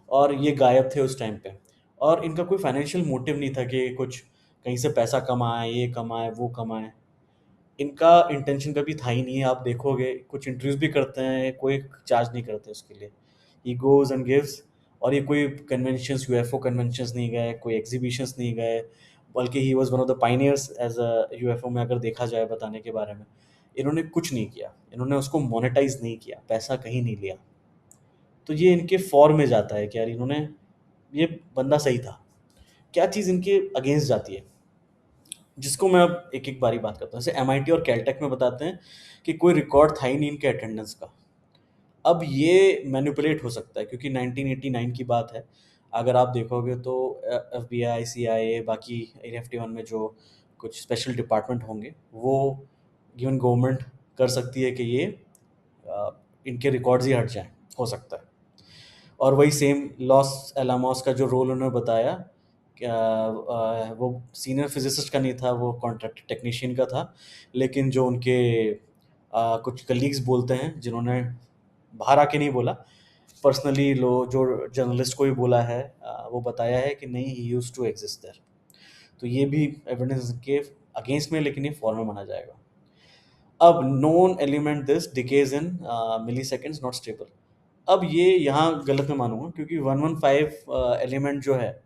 और ये गायब थे उस टाइम पे। और इनका कोई फाइनेंशियल मोटिव नहीं था कि कुछ कहीं से पैसा कमाए, ये कमाए, वो कमाए। इनका इंटेंशन कभी था ही नहीं है। आप देखोगे कुछ इंटरव्यूज भी करते हैं, कोई चार्ज नहीं करते उसके लिए, ही गोज एंड गिव्स। और ये कोई कन्वेंशंस, यूएफओ कन्वेंशंस नहीं गए, कोई एग्जीबिशंस नहीं गए, बल्कि he was one of the pioneers as a UFO में, अगर देखा जाए बताने के बारे में। इन्होंने कुछ नहीं किया, इन्होंने उसको मोनेटाइज नहीं किया, पैसा कहीं नहीं लिया। तो ये इनके फॉर में जाता है कि यार इन्होंने, ये बंदा सही था। क्या चीज़ इनके अगेंस्ट जाती है, जिसको मैं अब एक एक बारी बात करता हूँ। जैसे एमआईटी और कैलटेक में बताते हैं कि कोई रिकॉर्ड था ही नहीं इनके अटेंडेंस का। अब ये मैनिपुलेट हो सकता है, क्योंकि 1989 की बात है। अगर आप देखोगे तो एफबीआई, सीआईए, बाकी एरिया 51 में जो कुछ स्पेशल डिपार्टमेंट होंगे, वो गिवन गवर्नमेंट कर सकती है कि ये इनके रिकॉर्ड्स ही हट जाएं, हो सकता है। और वही सेम लॉस एलामोस का जो रोल उन्होंने बताया, वो सीनियर फिजिसिस्ट का नहीं था, वो कॉन्ट्रैक्ट टेक्नीशियन का था, लेकिन जो उनके कुछ कलीग्स बोलते हैं जिन्होंने बाहर आके नहीं बोला, पर्सनली लो जो जर्नलिस्ट को भी बोला है, वो बताया है कि नहीं, he used to exist there. तो ये भी एविडेंस के अगेंस्ट में, लेकिन ये फॉर्मल माना जाएगा। अब known element this decays in milliseconds not stable. अब ये यहाँ गलत मैं मानूंगा, क्योंकि 115 एलिमेंट जो है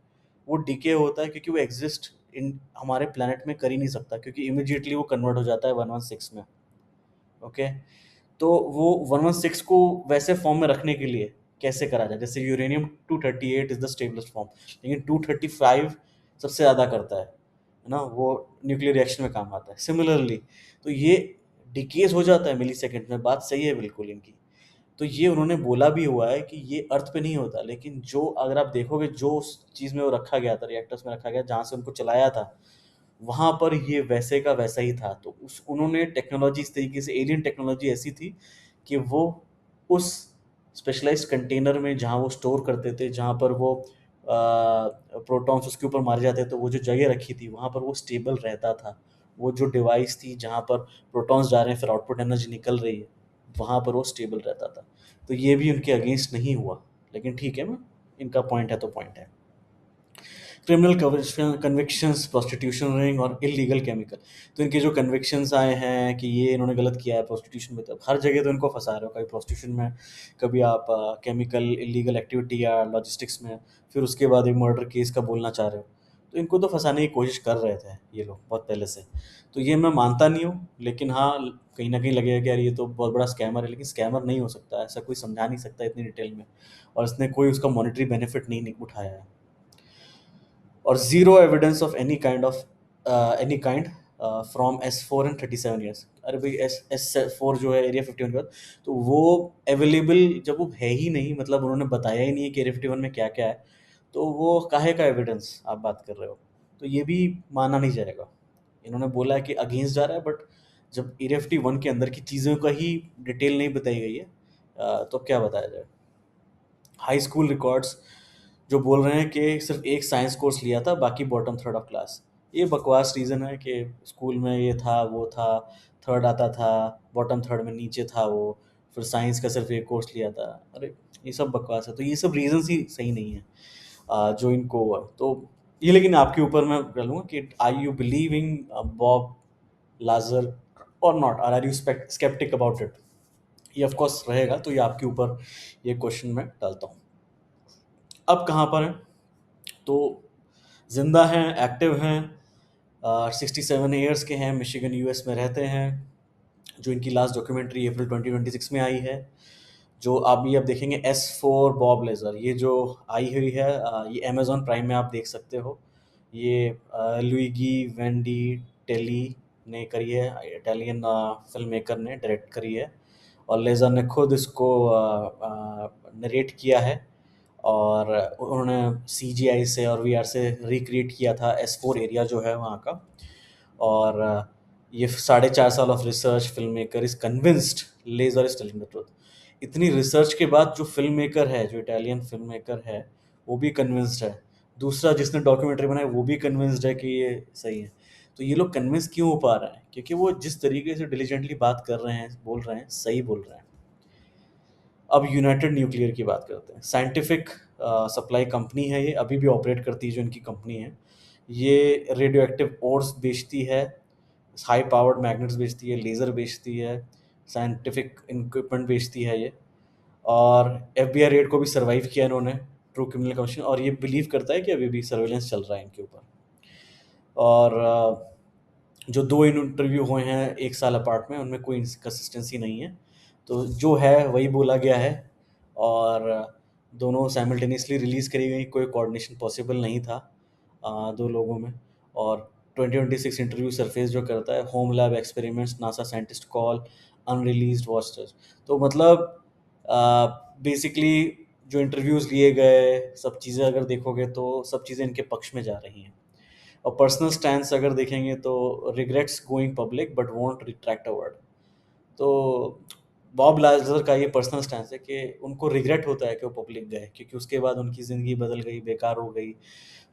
वो डिके होता है क्योंकि वो एग्जिस्ट इन हमारे प्लानट में कर ही नहीं सकता, क्योंकि इमिडिएटली वो कन्वर्ट हो जाता है 116 में। ओके, तो वो 116 को वैसे फॉर्म में रखने के लिए कैसे करा जाए, जैसे uranium 238 is the stay blessed form, लेकिन 235 सबसे ज़्यादा करता है ना, वो न्यूक्लियर रिएक्शन में काम आता है। सिमिलरली तो ये डिकेज हो जाता है मिली सेकेंड में, बात सही है बिल्कुल इनकी। तो ये उन्होंने बोला भी हुआ है कि ये अर्थ पे नहीं होता, लेकिन जो अगर आप देखोगे जो उस चीज़ में वो रखा गया था, रिएक्टर्स में रखा गया जहाँ से उनको चलाया था, वहाँ पर ये वैसे का वैसा ही था। तो उस उन्होंने टेक्नोलॉजी इस तरीके से, एलियन टेक्नोलॉजी ऐसी थी कि वो उस स्पेशलाइज्ड कंटेनर में जहाँ वो स्टोर करते थे, जहाँ पर वो प्रोटॉन्स उसके ऊपर मारे जाते थे, तो वो जो जगह रखी थी वहाँ पर वो स्टेबल रहता था। वो जो डिवाइस थी जहाँ पर प्रोटॉन्स जा रहे हैं फिर आउटपुट एनर्जी निकल रही है, वहाँ पर वो स्टेबल रहता था। तो ये भी उनके अगेंस्ट नहीं हुआ, लेकिन ठीक है, मैं इनका पॉइंट है तो पॉइंट है। क्रिमिनल कन्विक्शंस, प्रोस्टिट्यूशन रिंग और इलीगल केमिकल। तो इनके जो कन्विक्शंस आए हैं कि ये इन्होंने गलत किया है प्रोस्टिट्यूशन में, तो हर जगह तो इनको फंसा रहे हो, कभी प्रोस्टिट्यूशन में, कभी आप केमिकल इलीगल एक्टिविटी या लॉजिस्टिक्स में, फिर उसके बाद एक मर्डर केस का बोलना चाह रहे हो। तो इनको तो फंसाने की कोशिश कर रहे थे ये लोग बहुत पहले से। तो ये मैं मानता नहीं हूँ, लेकिन हाँ, कहीं ना कहीं लगेगा कि यार ये तो बहुत बड़ा स्कैमर है, लेकिन स्कैमर नहीं हो सकता, ऐसा कोई समझा नहीं सकता इतनी डिटेल में, और इसने कोई उसका मॉनेटरी बेनिफिट नहीं उठाया है। और zero evidence of any kind from S4 and 37 years. अरे भाई, S4 जो है एरिया 51 के बाद, तो वो अवेलेबल जब वो है ही नहीं, मतलब उन्होंने बताया ही नहीं है कि एरिया 51 में क्या क्या है, तो वो काहे का एविडेंस आप बात कर रहे हो। तो ये भी माना नहीं जाएगा। इन्होंने बोला है कि अगेंस्ट जा रहा है, बट जब एरिया 51 के अंदर की चीज़ों का ही डिटेल नहीं बताई गई है, तो क्या बताया जाए। हाई स्कूल रिकॉर्ड्स जो बोल रहे हैं कि सिर्फ एक साइंस कोर्स लिया था, बाकी बॉटम थर्ड ऑफ क्लास। ये बकवास रीज़न है कि स्कूल में ये था वो था, थर्ड आता था, बॉटम थर्ड में नीचे था वो, फिर साइंस का सिर्फ एक कोर्स लिया था। अरे ये सब बकवास है, तो ये सब रीजंस ही सही नहीं है जो इनको हुआ। तो ये, लेकिन आपके ऊपर मैं कर लूँगा कि are you believing Bob Lazar और not, are you skeptic about it. ये ऑफ कोर्स रहेगा, तो ये आपके ऊपर ये क्वेश्चन मैं डालता हूँ। अब कहाँ पर है, तो जिंदा हैं, एक्टिव हैं, 67 ईयर्स के हैं, मिशिगन यूएस में रहते हैं। जो इनकी लास्ट डॉक्यूमेंट्री अप्रैल 2026 में आई है, जो आप भी अब देखेंगे, S4 बॉब लेजर, ये जो आई हुई है, ये अमेजोन प्राइम में आप देख सकते हो। ये लुइगी वेंडी टेली ने करी है, इटालियन फिल्म मेकर ने डायरेक्ट करी है, और लेजर ने खुद इसको नरेट किया है, और उन्होंने CGI से और VR से रिक्रिएट किया था S4 एरिया जो है वहाँ का। और ये 4.5 साल of research, film maker is convinced Lazar is telling the truth. इतनी रिसर्च के बाद जो फिल्म मेकर है, जो इटालियन फिल्म मेकर है, वो भी कन्विंस्ड है। दूसरा जिसने डॉक्यूमेंट्री बनाई वो भी कन्विंस्ड है कि ये सही है। तो ये लोग कन्विंस क्यों हो पा रहे हैं, क्योंकि वो जिस तरीके से डिलीजेंटली बात कर रहे हैं, बोल रहे हैं, सही बोल रहे हैं। अब यूनाइटेड न्यूक्लियर की बात करते हैं। साइंटिफिक सप्लाई कंपनी है, ये अभी भी ऑपरेट करती है जो इनकी कंपनी है। ये रेडियो एक्टिव ओर्स बेचती है, हाई पावर्ड मैग्नेट्स बेचती है, लेज़र बेचती है, साइंटिफिक इक्विपमेंट बेचती है ये। और FBI रेड को भी सर्वाइव किया इन्होंने, ट्रू क्रिमिनल कमीशन, और ये बिलीव करता है कि अभी भी सर्वेलेंस चल रहा है इनके ऊपर। और जो 2 इंटरव्यू हुए हैं 1 साल अपार्ट में, उनमें कोई कंसिस्टेंसी नहीं है, तो जो है वही बोला गया है। और दोनों साइमल्टेनियसली रिलीज़ करी गई, कोई कोऑर्डिनेशन पॉसिबल नहीं था 2 लोगों में। और 2026 इंटरव्यू सरफेस जो करता है, home lab experiments, NASA scientist call unreleased watchers. तो मतलब बेसिकली जो इंटरव्यूज़ लिए गए, सब चीज़ें अगर देखोगे तो सब चीज़ें इनके पक्ष में जा रही हैं। और पर्सनल स्टैंस अगर देखेंगे तो regrets going public but won't retract a word. तो बॉब लाजर का ये पर्सनल स्टैंस है कि उनको रिग्रेट होता है कि वो पब्लिक गए, क्योंकि उसके बाद उनकी ज़िंदगी बदल गई, बेकार हो गई।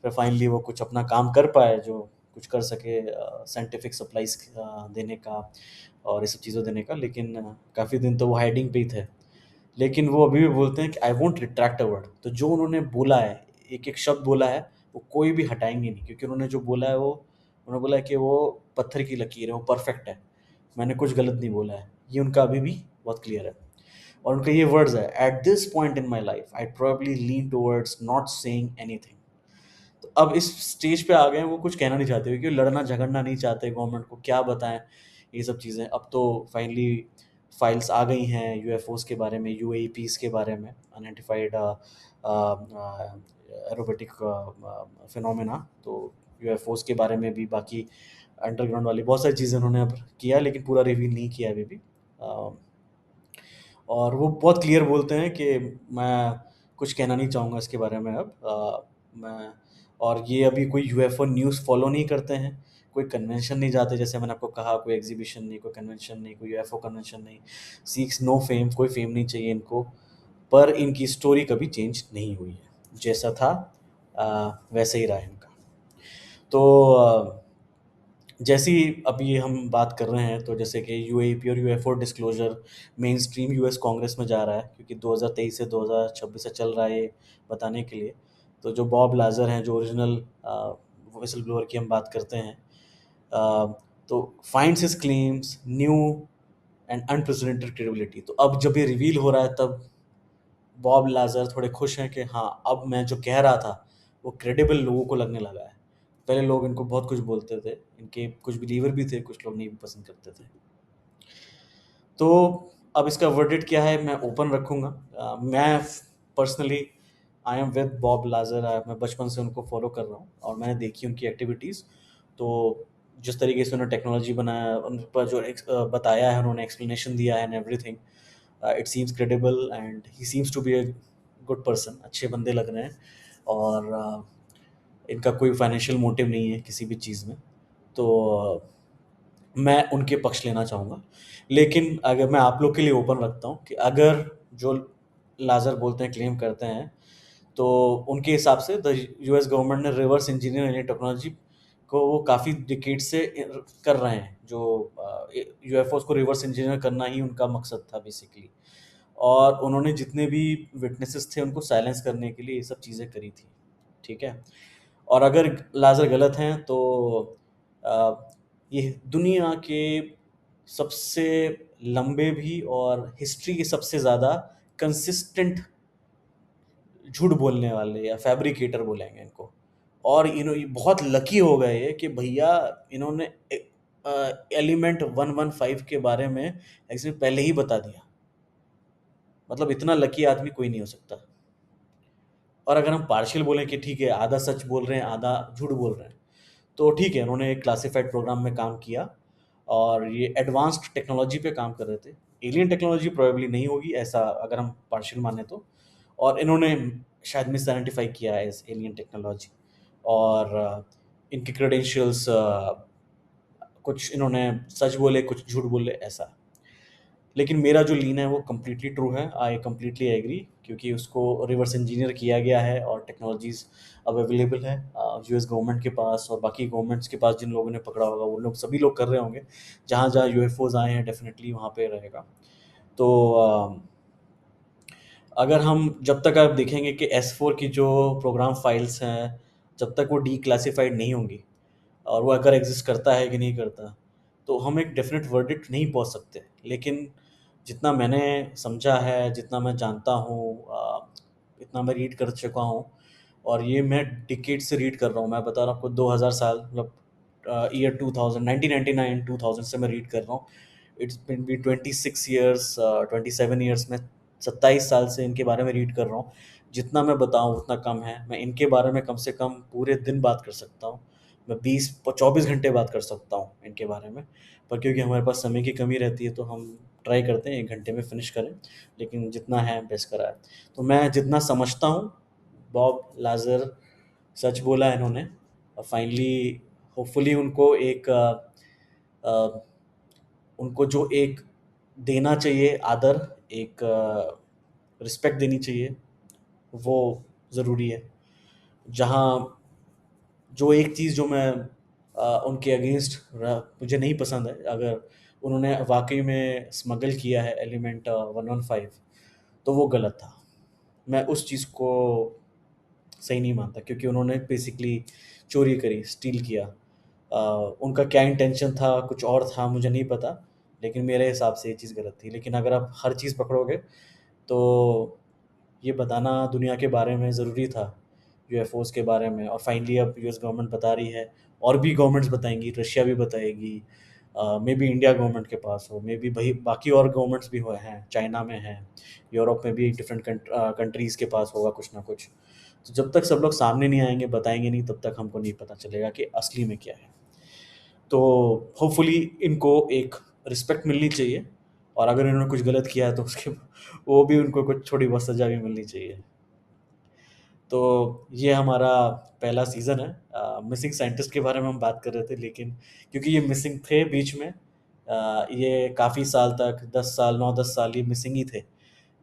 फिर फाइनली वो कुछ अपना काम कर पाए, जो कुछ कर सके साइंटिफिक सप्लाइज देने का और ये सब चीज़ें देने का। लेकिन काफ़ी दिन तो वो हाइडिंग पे ही थे। लेकिन वो अभी भी बोलते हैं कि I won't retract a word. तो जो उन्होंने बोला है, एक-एक शब्द बोला है, वो कोई भी हटाएँगे नहीं, क्योंकि उन्होंने जो बोला है वो उन्होंने बोला है कि वो पत्थर की लकीर है, वो परफेक्ट है। मैंने कुछ गलत नहीं बोला है। ये उनका अभी भी बहुत क्लियर है। और उनके ये वर्ड्स है, at this point in my life I probably lean towards not saying anything. तो अब इस स्टेज पे आ गए हैं, वो कुछ कहना नहीं चाहते, क्योंकि लड़ना झगड़ना नहीं चाहते, गवर्नमेंट को क्या बताएं ये सब चीज़ें। अब तो फाइनली फाइल्स आ गई हैं यूएफओस के बारे में, यूएपीस के बारे में, अनआइडेंटिफाइड एरोबेटिक फिनोमेना। तो यूएफओस के बारे में भी, बाकी अंडरग्राउंड वाली बहुत सारी चीज़ें उन्होंने अब किया, लेकिन पूरा रिवील नहीं किया अभी भी। अ, और वो बहुत क्लियर बोलते हैं कि मैं कुछ कहना नहीं चाहूँगा इसके बारे में अब। मैं और ये अभी कोई यूएफओ न्यूज़ फॉलो नहीं करते हैं, कोई कन्वेंशन नहीं जाते, जैसे मैंने आपको कहा, कोई एग्ज़िबिशन नहीं, कोई कन्वेंशन नहीं, कोई यूएफओ कन्वेंशन नहीं। सीक्स नो फेम, कोई फेम नहीं चाहिए इनको, पर इनकी स्टोरी कभी चेंज नहीं हुई है। जैसा था वैसे ही रहा है इनका। तो जैसी अभी हम बात कर रहे हैं, तो जैसे कि यूएपी और UFO disclosure main stream US Congress में जा रहा है, क्योंकि 2023 से 2026 से चल रहा है ये बताने के लिए। तो जो बॉब लाजर हैं, जो ओरिजिनल विसल ब्लोअर की हम बात करते हैं, अ, तो finds his claims new and unprecedented credibility. तो अब जब ये रिवील हो रहा है, तब बॉब लाजर थोड़े खुश हैं कि हाँ, अब मैं जो कह रहा था वो क्रेडिबल लोगों को लगने लगा है। पहले लोग इनको बहुत कुछ बोलते थे, इनके कुछ बिलीवर भी थे, कुछ लोग नहीं भी पसंद करते थे। तो अब इसका वर्डिक्ट क्या है, मैं ओपन रखूँगा। मैं personally I am with Bob Lazar. मैं बचपन से उनको फॉलो कर रहा हूँ और मैंने देखी उनकी एक्टिविटीज़। तो जिस तरीके से उन्होंने टेक्नोलॉजी बनाया, उन पर जो बताया है, उन्होंने एक्सप्लेनेशन दिया है and everything, it seems credible and he seems to be a good person. अच्छे बंदे लग रहे हैं। और इनका कोई फाइनेंशियल मोटिव नहीं है किसी भी चीज़ में। तो मैं उनके पक्ष लेना चाहूँगा। लेकिन अगर मैं आप लोग के लिए ओपन रखता हूँ कि अगर जो लाज़र बोलते हैं, क्लेम करते हैं, तो उनके हिसाब से द यूएस गवर्नमेंट ने रिवर्स इंजीनियर यानी टेक्नोलॉजी को वो काफ़ी डिकेड से कर रहे हैं। जो यूएफओस को रिवर्स इंजीनियर करना ही उनका मकसद था बेसिकली। और उन्होंने जितने भी विटनेसेस थे, उनको साइलेंस करने के लिए ये सब चीज़ें करी थी। ठीक है? और अगर लाज़र गलत हैं, तो ये दुनिया के सबसे लंबे भी और हिस्ट्री के सबसे ज़्यादा कंसिस्टेंट झूठ बोलने वाले या फैब्रिकेटर बोलेंगे इनको। और ये बहुत लकी हो गए ये कि भैया इन्होंने एलिमेंट 115 के बारे में एक्चुअली पहले ही बता दिया। मतलब इतना लकी आदमी कोई नहीं हो सकता। और अगर हम पार्शियल बोलें कि ठीक है, आधा सच बोल रहे हैं, आधा झूठ बोल रहे हैं, तो ठीक है, उन्होंने एक क्लासिफाइड प्रोग्राम में काम किया और ये एडवांस्ड टेक्नोलॉजी पे काम कर रहे थे। एलियन टेक्नोलॉजी प्रोबेबली नहीं होगी, ऐसा अगर हम पार्शियल माने तो। और इन्होंने शायद मिस आइडेंटिफाई किया है एज एलियन टेक्नोलॉजी। और इनके क्रेडेंशियल्स, कुछ इन्होंने सच बोले, कुछ झूठ बोले, ऐसा। लेकिन मेरा जो लीन है वो कम्प्लीटली ट्रू है। आई कम्प्लीटली एग्री, क्योंकि उसको रिवर्स इंजीनियर किया गया है और टेक्नोलॉजीज़ अब अवेलेबल है यूएस गवर्नमेंट के पास और बाकी गवर्नमेंट्स के पास। जिन लोगों ने पकड़ा होगा, वो लोग, सभी लोग कर रहे होंगे। जहाँ जहाँ यूएफओज आए हैं, डेफिनेटली वहाँ पे रहेगा। तो अगर हम, जब तक आप देखेंगे कि S4 की जो प्रोग्राम फाइल्स हैं, जब तक वो डीक्लासिफाइड नहीं होंगी और वो अगर एग्जिस्ट करता है कि नहीं करता, तो हम एक डेफिनेट वर्डिक्ट नहीं पहुंच सकते। लेकिन जितना मैंने समझा है, जितना मैं जानता हूँ, इतना मैं रीड कर चुका हूँ, और ये मैं डिकेड से रीड कर रहा हूँ। मैं बता रहा हूँ आपको, 2000 साल, मतलब ईयर 2000, 1999 2000 से मैं रीड कर रहा हूँ। It's been be 26 years, 27 years में, 27 साल से इनके बारे में रीड कर रहा हूँ। जितना मैं बताऊँ उतना कम है। मैं इनके बारे में कम से कम पूरे दिन बात कर सकता हूँ। मैं 20-24 घंटे बात कर सकता हूँ इनके बारे में। पर क्योंकि हमारे पास समय की कमी रहती है, तो हम ट्राई करते हैं 1 घंटे में फ़िनिश करें, लेकिन जितना है बेस्ट करा है। तो मैं जितना समझता हूँ, बॉब लाज़र सच बोला है इन्होंने। फाइनली होपफुली उनको एक अ, उनको जो एक देना चाहिए आदर, एक रिस्पेक्ट देनी चाहिए, वो ज़रूरी है। जहाँ जो एक चीज़ जो मैं उनके अगेंस्ट मुझे नहीं पसंद है, अगर उन्होंने वाकई में स्मगल किया है एलिमेंट 115, तो वो गलत था। मैं उस चीज़ को सही नहीं मानता, क्योंकि उन्होंने बेसिकली चोरी करी, स्टील किया। उनका क्या इंटेंशन था, कुछ और था, मुझे नहीं पता, लेकिन मेरे हिसाब से ये चीज़ गलत थी। लेकिन अगर आप हर चीज़ पकड़ोगे, तो ये बताना दुनिया के बारे में ज़रूरी था, यूएफओज़ के बारे में। और फाइनली अब यूएस गवर्नमेंट बता रही है, और भी गवर्नमेंट्स बताएँगी, रशिया भी बताएगी, मेबी इंडिया गवर्नमेंट के पास हो, मेबी भई बाकी और गवर्नमेंट्स भी हो हैं, चाइना में हैं, यूरोप में भी डिफरेंट कंट्रीज़ के पास होगा कुछ ना कुछ। तो जब तक सब लोग सामने नहीं आएँगे, बताएँगे नहीं, तब तक हमको नहीं पता चलेगा कि असली में क्या है। तो होपफुली इनको एक रिस्पेक्ट मिलनी चाहिए, और अगर इन्होंने कुछ गलत किया है तो उसके वो भी उनको कुछ थोड़ी बहुत सज़ा भी मिलनी चाहिए। तो ये हमारा पहला सीज़न है। मिसिंग साइंटिस्ट के बारे में हम बात कर रहे थे, लेकिन क्योंकि ये मिसिंग थे बीच में, ये काफ़ी साल तक 10 साल 9-10 साल ये मिसिंग ही थे।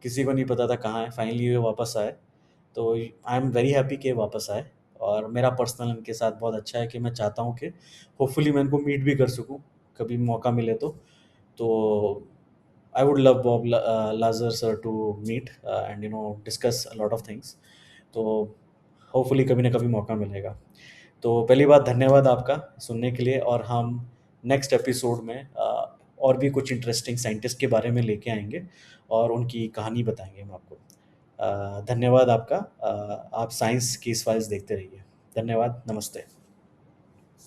किसी को नहीं पता था कहाँ है, फाइनली ये वापस आए। तो आई एम वेरी हैप्पी कि ये वापस आए, और मेरा पर्सनल इनके साथ बहुत अच्छा है कि मैं चाहता हूँ कि होपफुली मैं इनको मीट भी कर सकूँ, कभी मौका मिले तो। तो I would love Bob Lazar sir to meet and discuss a lot of things. तो होपफुली कभी ना कभी मौका मिलेगा। तो पहली बात धन्यवाद आपका सुनने के लिए, और हम नेक्स्ट एपिसोड में और भी कुछ इंटरेस्टिंग साइंटिस्ट के बारे में लेके आएँगे, और उनकी कहानी बताएँगे हम आपको। धन्यवाद आपका। आप साइंस की इस फाइल्स देखते रहिए। धन्यवाद, नमस्ते।